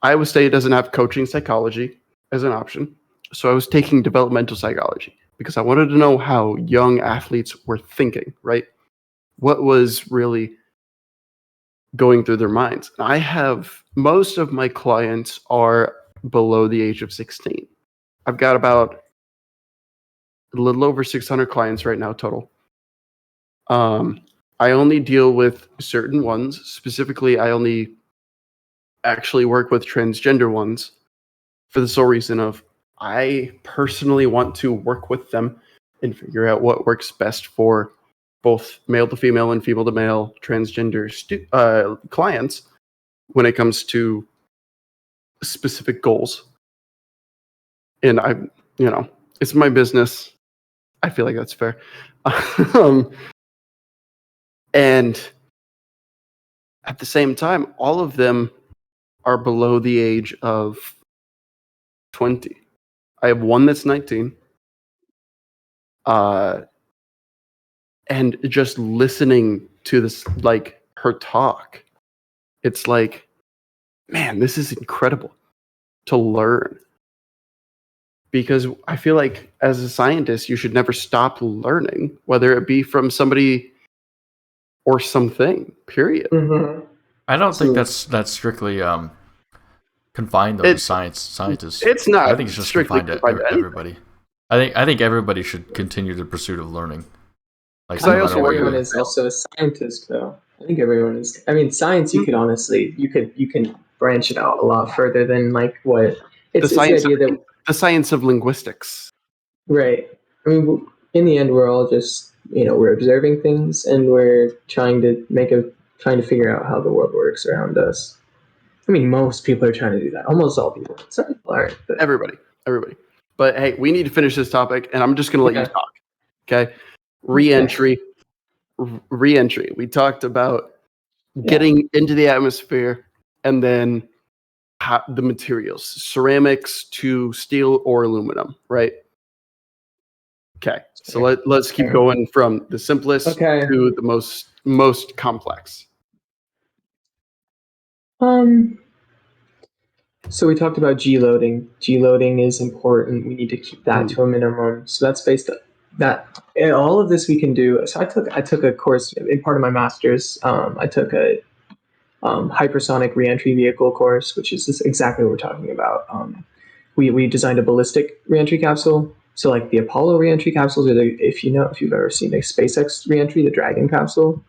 S6: Iowa State doesn't have coaching psychology as an option, so I was taking developmental psychology because I wanted to know how young athletes were thinking, right? What was really going through their minds. And I have most of my clients are below the age of 16. I've got about a little over 600 clients right now total. I only deal with certain ones. Specifically, I only actually work with transgender ones for the sole reason of I personally want to work with them and figure out what works best for both male to female and female to male transgender clients when it comes to specific goals. And it's my business. I feel like that's fair. And at the same time, all of them are below the age of 20. I have one that's 19. And just listening to this, like her talk, it's like, man, this is incredible to learn. Because I feel like as a scientist, you should never stop learning, whether it be from somebody or something, period.
S8: Mm-hmm.
S2: I don't think that's strictly confined to scientists.
S6: It's not.
S2: I think it's just confined to everybody. I think everybody should continue the pursuit of learning. Like
S8: everyone is also a scientist, though. I think everyone is. I mean, science. You could honestly, you can branch it out a lot further than like what it's the idea that
S6: the science of linguistics.
S8: Right. I mean, in the end, we're all just we're observing things and we're trying to figure out how the world works around us. I mean, most people are trying to do that. Almost all people. Some people aren't. But...
S6: Everybody. But hey, we need to finish this topic, and I'm just going to let you talk. Okay. Re-entry. We talked about getting into the atmosphere and then the materials, ceramics to steel or aluminum, right? Okay. So let's keep going from the simplest to the most complex.
S8: So we talked about G loading. G loading is important. We need to keep that to a minimum. So that's based on that. And all of this we can do. So I took a course in part of my master's. I took a hypersonic reentry vehicle course, which is just exactly what we're talking about. We designed a ballistic reentry capsule. So like the Apollo reentry capsules, or if you've ever seen a SpaceX reentry, the Dragon capsule,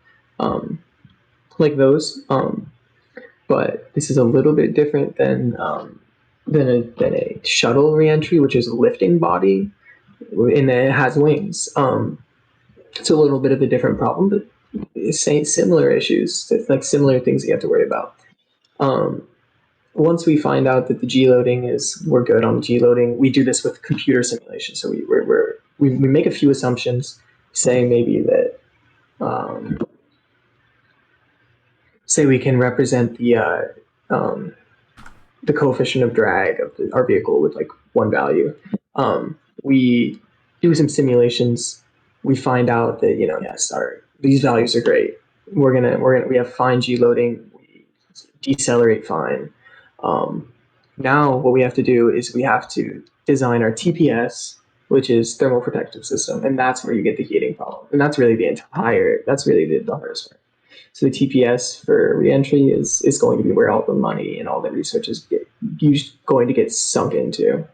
S8: like those. But this is a little bit different than a shuttle reentry, which is a lifting body, and it has wings. It's a little bit of a different problem, but it's similar issues. It's like similar things you have to worry about. Once we find out that the G loading we're good on G loading, we do this with computer simulation. So we make a few assumptions, saying maybe that say we can represent the coefficient of drag of our vehicle with like one value. We do some simulations. We find out that yes, these values are great. We have fine G loading. We decelerate fine. Now what we have to do is we have to design our TPS, which is thermal protective system, and that's where you get the heating problem. And that's really the hardest part. So the TPS for reentry is going to be where all the money and all the research is going to get sunk into.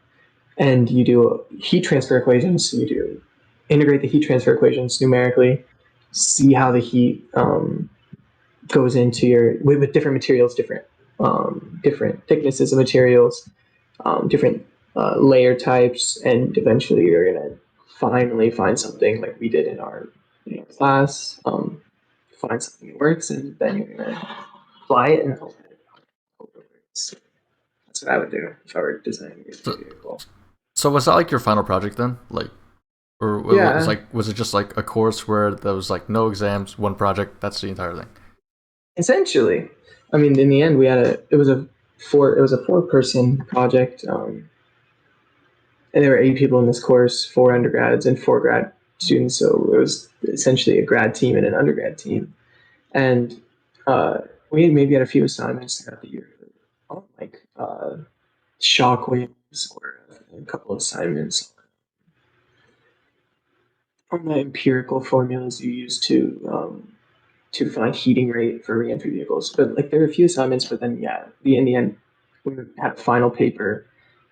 S8: And you do heat transfer equations. You do integrate the heat transfer equations numerically, see how the heat goes into with different materials, different thicknesses of materials, different layer types, and eventually you're gonna finally find something like we did in our class. Find something that works, and then you're gonna fly it and hope it works. That's what I would do if I were designing a vehicle.
S2: So was that like your final project then? Like, or was it just like a course where there was like no exams, one project, that's the entire thing?
S8: Essentially, I mean, in the end, it was a 4-person project, and there were 8 people in this course, 4 undergrads and 4 grad students. So it was essentially a grad team and an undergrad team. And we maybe had a few assignments throughout the year, like shock waves, or a couple of assignments on the empirical formulas you use to find heating rate for reentry vehicles. But like there were a few assignments, but then in the end, we had a final paper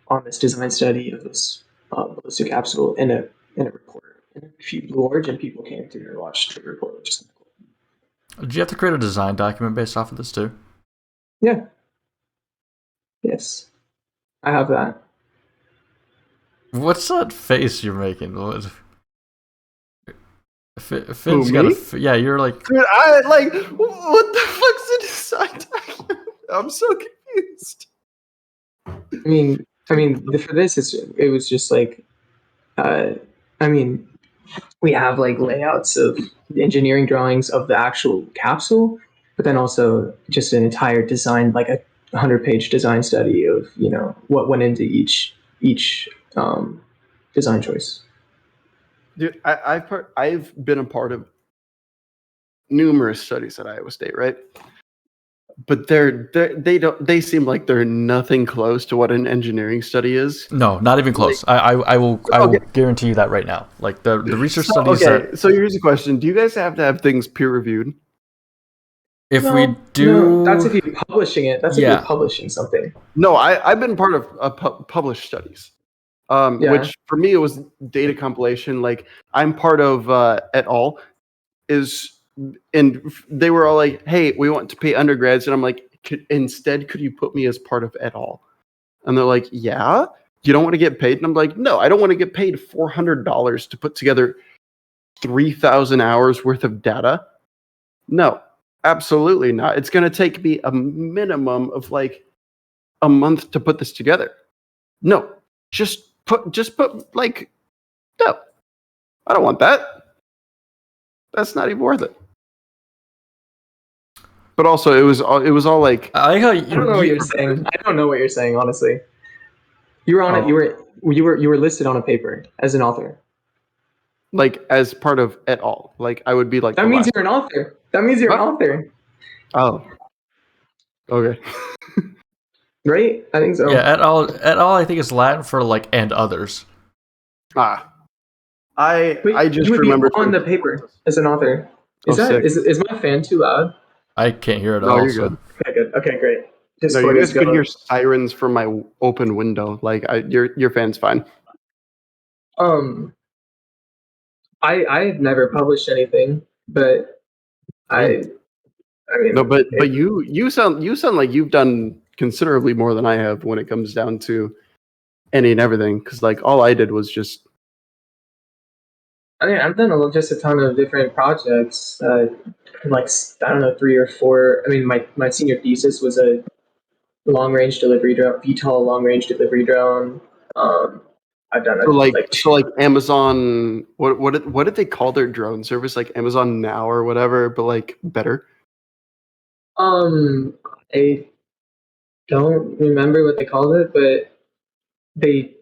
S8: on this design study of this ballistic capsule in a report. And a few Blue Origin people came through and watched the report, which is cool.
S2: Did you have to create a design document based off of this too?
S8: Yeah. Yes. I have that.
S2: What's that face you're making? Finn's
S6: Who,
S2: got
S6: me?
S2: yeah, you're like...
S6: Dude, I like, what the fuck's a design document? I'm so confused.
S8: I mean, for this, it was just like, we have like layouts of engineering drawings of the actual capsule, but then also just an entire design, like a 100-page design study of what went into each design choice.
S6: Dude, I've been a part of numerous studies at Iowa State, right? But they seem like they're nothing close to what an engineering study is.
S2: No, not even close. I will guarantee you that right now. Like the research studies.
S6: Okay, so here's a question: do you guys have to have things peer reviewed?
S2: If we do,
S8: that's if you're publishing it. That's if you're publishing something.
S6: No, I've been part of published studies. Which for me it was data compilation. Like I'm part of et al. And they were all like, "Hey, we want to pay undergrads," and I'm like, could you put me as part of et al? And they're like, "Yeah, you don't want to get paid?" And I'm like, "No, I don't want to get paid $400 to put together 3,000 hours worth of data. No, absolutely not. It's going to take me a minimum of like a month to put this together. No, just put like, no, I don't want that. That's not even worth it." But also, it was all like,
S2: I like how
S8: I don't know what you're saying. I don't know what you're saying, honestly. You were on it. You were listed on a paper as an author.
S6: like as part of et al. Like I would be like,
S8: that means you're an author. That means you're an author.
S6: Oh, okay.
S8: right? I think so.
S2: Yeah, et al. I think is Latin for like and others.
S6: I just
S8: you would
S6: remember
S8: be on the paper as an author.
S6: Oh, sick.
S8: Is my fan too loud?
S2: I can't hear it
S6: No,
S2: all.
S6: you're
S2: So
S6: good.
S8: Okay, good. Okay, great.
S6: No,
S8: Discord
S6: you
S8: is
S6: guys could
S8: going.
S6: hear sirens from my open window. Like your fan's fine.
S8: I've never published anything, but I mean,
S6: No, but you sound like you've done considerably more than I have when it comes down to any and everything. Because like all I did was just
S8: I mean, I've done just a ton of different projects. Like I don't know, 3 or 4. I mean, my senior thesis was a long range delivery drone, VTOL long range delivery drone. I've done
S6: so like Amazon. What did they call their drone service? Like Amazon Now or whatever, but like better.
S8: I don't remember what they called it, but they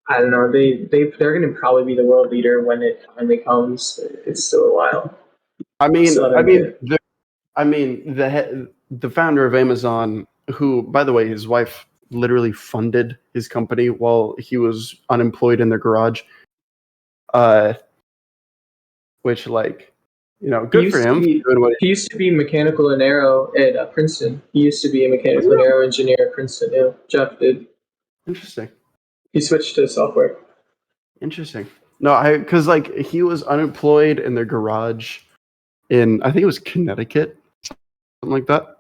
S8: I don't know. They're going to probably be the world leader when it finally comes. It's still a while.
S6: I mean,
S8: Still
S6: I
S8: haven't
S6: mean,
S8: hit.
S6: the founder of Amazon, who, by the way, his wife literally funded his company while he was unemployed in their garage. Which like, good for him.
S8: He used to be mechanical and aero at Princeton. He used to be a mechanical and aero engineer at Princeton. Yeah, Jeff did.
S6: Interesting.
S8: He switched to software.
S6: Interesting. No, because like he was unemployed in their garage in I think it was Connecticut, something like that.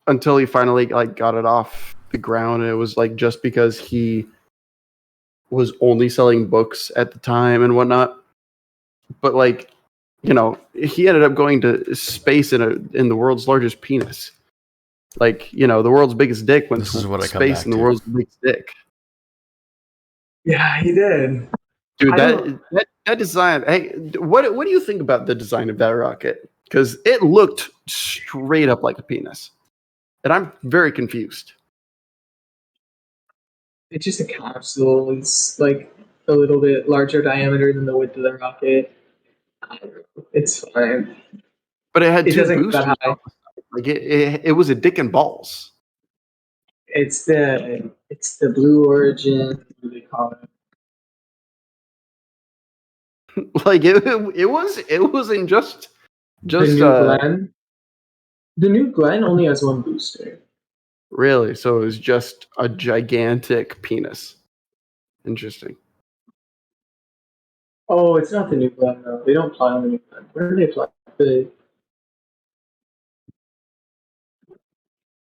S6: Until he finally like got it off the ground, and it was like just because he was only selling books at the time and whatnot. But like, he ended up going to space in the world's largest penis. Like, the world's biggest dick went
S2: This is what
S6: to
S2: I come
S6: space
S2: back
S6: in the
S2: to.
S6: world's biggest dick.
S8: Yeah, he did.
S6: Dude, that design. Hey, what do you think about the design of that rocket? Because it looked straight up like a penis, and I'm very confused.
S8: It's just a capsule. It's like a little bit larger diameter than the width of the rocket. It's fine.
S6: But it had
S8: It
S6: two
S8: doesn't go
S6: boosters.
S8: that high.
S6: Like it was a dick and balls.
S8: It's the Blue Origin. What do they call it?
S6: Like it wasn't just
S8: The new Glenn. The new Glenn only has one booster.
S6: Really? So it was just a gigantic penis. Interesting.
S8: Oh, it's not the new Glenn though. They don't fly on the new Glenn. Where do they fly?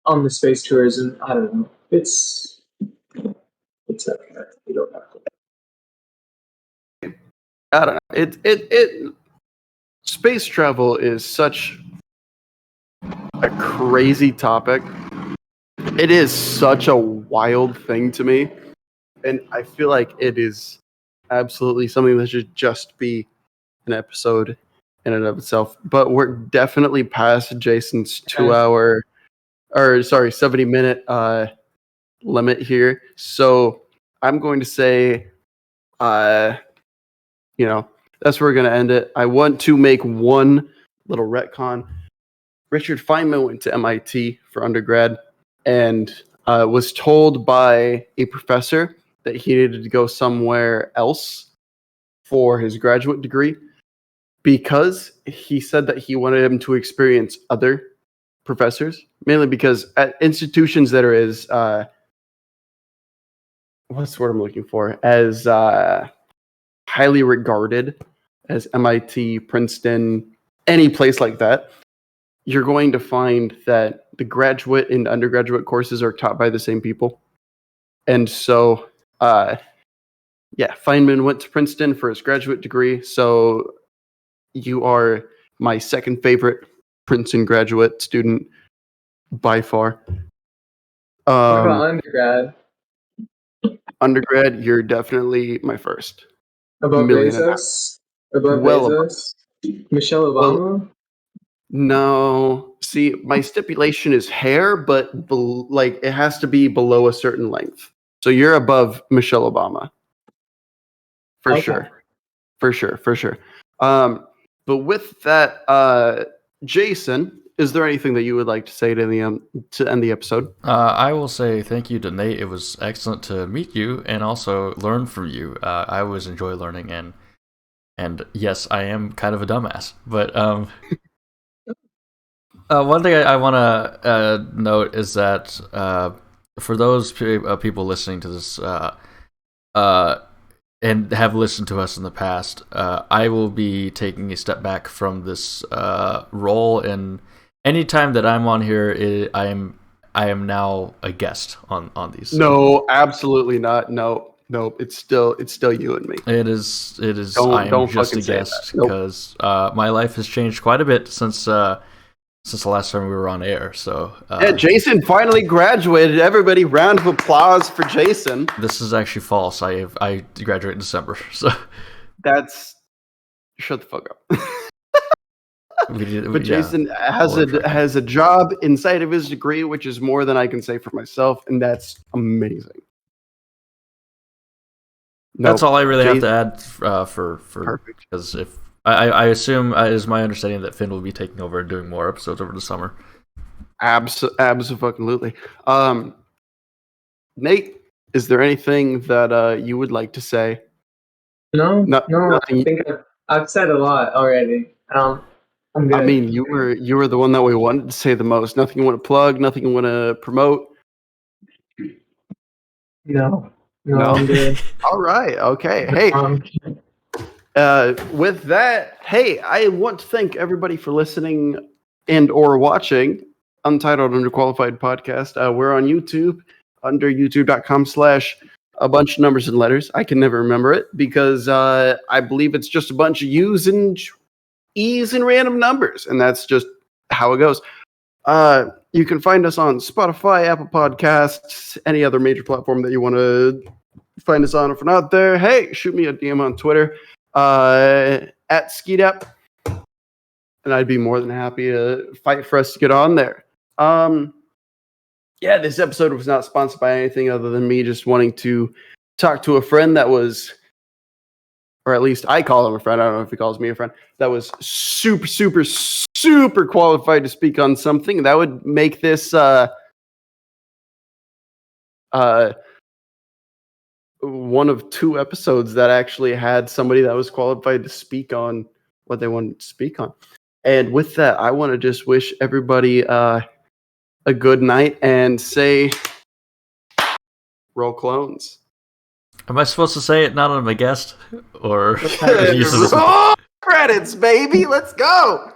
S8: On the space tourism. I don't know. It's okay. We don't have to.
S6: I don't know. It space travel is such a crazy topic. It is such a wild thing to me. And I feel like it is absolutely something that should just be an episode in and of itself. But we're definitely past Jason's 70-minute limit here. So I'm going to say, that's where we're going to end it. I want to make one little retcon. Richard Feynman went to MIT for undergrad and was told by a professor that he needed to go somewhere else for his graduate degree because he said that he wanted him to experience other professors, mainly because at institutions that are as what's the word I'm looking for, as highly regarded as MIT, Princeton, any place like that, you're going to find that the graduate and undergraduate courses are taught by the same people. And so, Feynman went to Princeton for his graduate degree. So you are my second favorite Princeton graduate student by far.
S8: What about undergrad?
S6: Undergrad, you're definitely my first.
S8: Above
S6: Millionaire.
S8: Bezos? Above
S6: Well
S8: Bezos? Michelle Obama?
S6: No. See, my stipulation is hair, but it has to be below a certain length. So you're above Michelle Obama. For sure. For sure. But with that, Jason, is there anything that you would like to say to end the episode?
S2: I will say thank you to Nate. It was excellent to meet you and also learn from you. I always enjoy learning, and yes, I am kind of a dumbass. But one thing I want to note is that for those people listening to this and have listened to us in the past, I will be taking a step back from this role, and anytime that I'm on here, I am now a guest on these.
S6: No, absolutely not. No, it's still you and me.
S2: It is.
S6: Don't
S2: I'm just
S6: fucking
S2: a
S6: say
S2: guest
S6: that. Nope.
S2: because my life has changed quite a bit since the last time we were on air. So
S6: yeah, Jason finally graduated. Everybody, round of applause for Jason.
S2: This is actually false. I graduate in December. So
S6: shut the fuck up.
S2: But
S6: Jason has a job inside of his degree, which is more than I can say for myself, and that's amazing.
S2: That's all I really have to add for
S6: perfect.
S2: Because if I assume it is my understanding that Finn will be taking over and doing more episodes over the summer.
S6: Absolutely. Nate, is there anything that you would like to say?
S8: No.
S6: Nothing.
S8: I think I've said a lot already. I'm good.
S6: I mean, you were the one that we wanted to say the most. Nothing you want to plug. Nothing you want to promote.
S8: No, I'm good.
S6: All right. Okay. Hey. With that, hey, I want to thank everybody for listening and or watching Untitled Underqualified Podcast. We're on YouTube under youtube.com/a bunch of numbers and letters. I can never remember it because I believe it's just a bunch of U's and E's and random numbers, and that's just how it goes. You can find us on Spotify, Apple Podcasts, any other major platform that you want to find us on. If we're not there, hey, shoot me a DM on Twitter. At Skeetup, and I'd be more than happy to fight for us to get on there. Yeah, this episode was not sponsored by anything other than me just wanting to talk to a friend that was, or at least I call him a friend. I don't know if he calls me a friend. That was super, super, super qualified to speak on something that would make this one of two episodes that actually had somebody that was qualified to speak on what they wanted to speak on. And with that, I want to just wish everybody a good night and say, roll clones.
S2: Am I supposed to say it now that I'm a guest? Or
S6: Roll credits, baby. Let's go.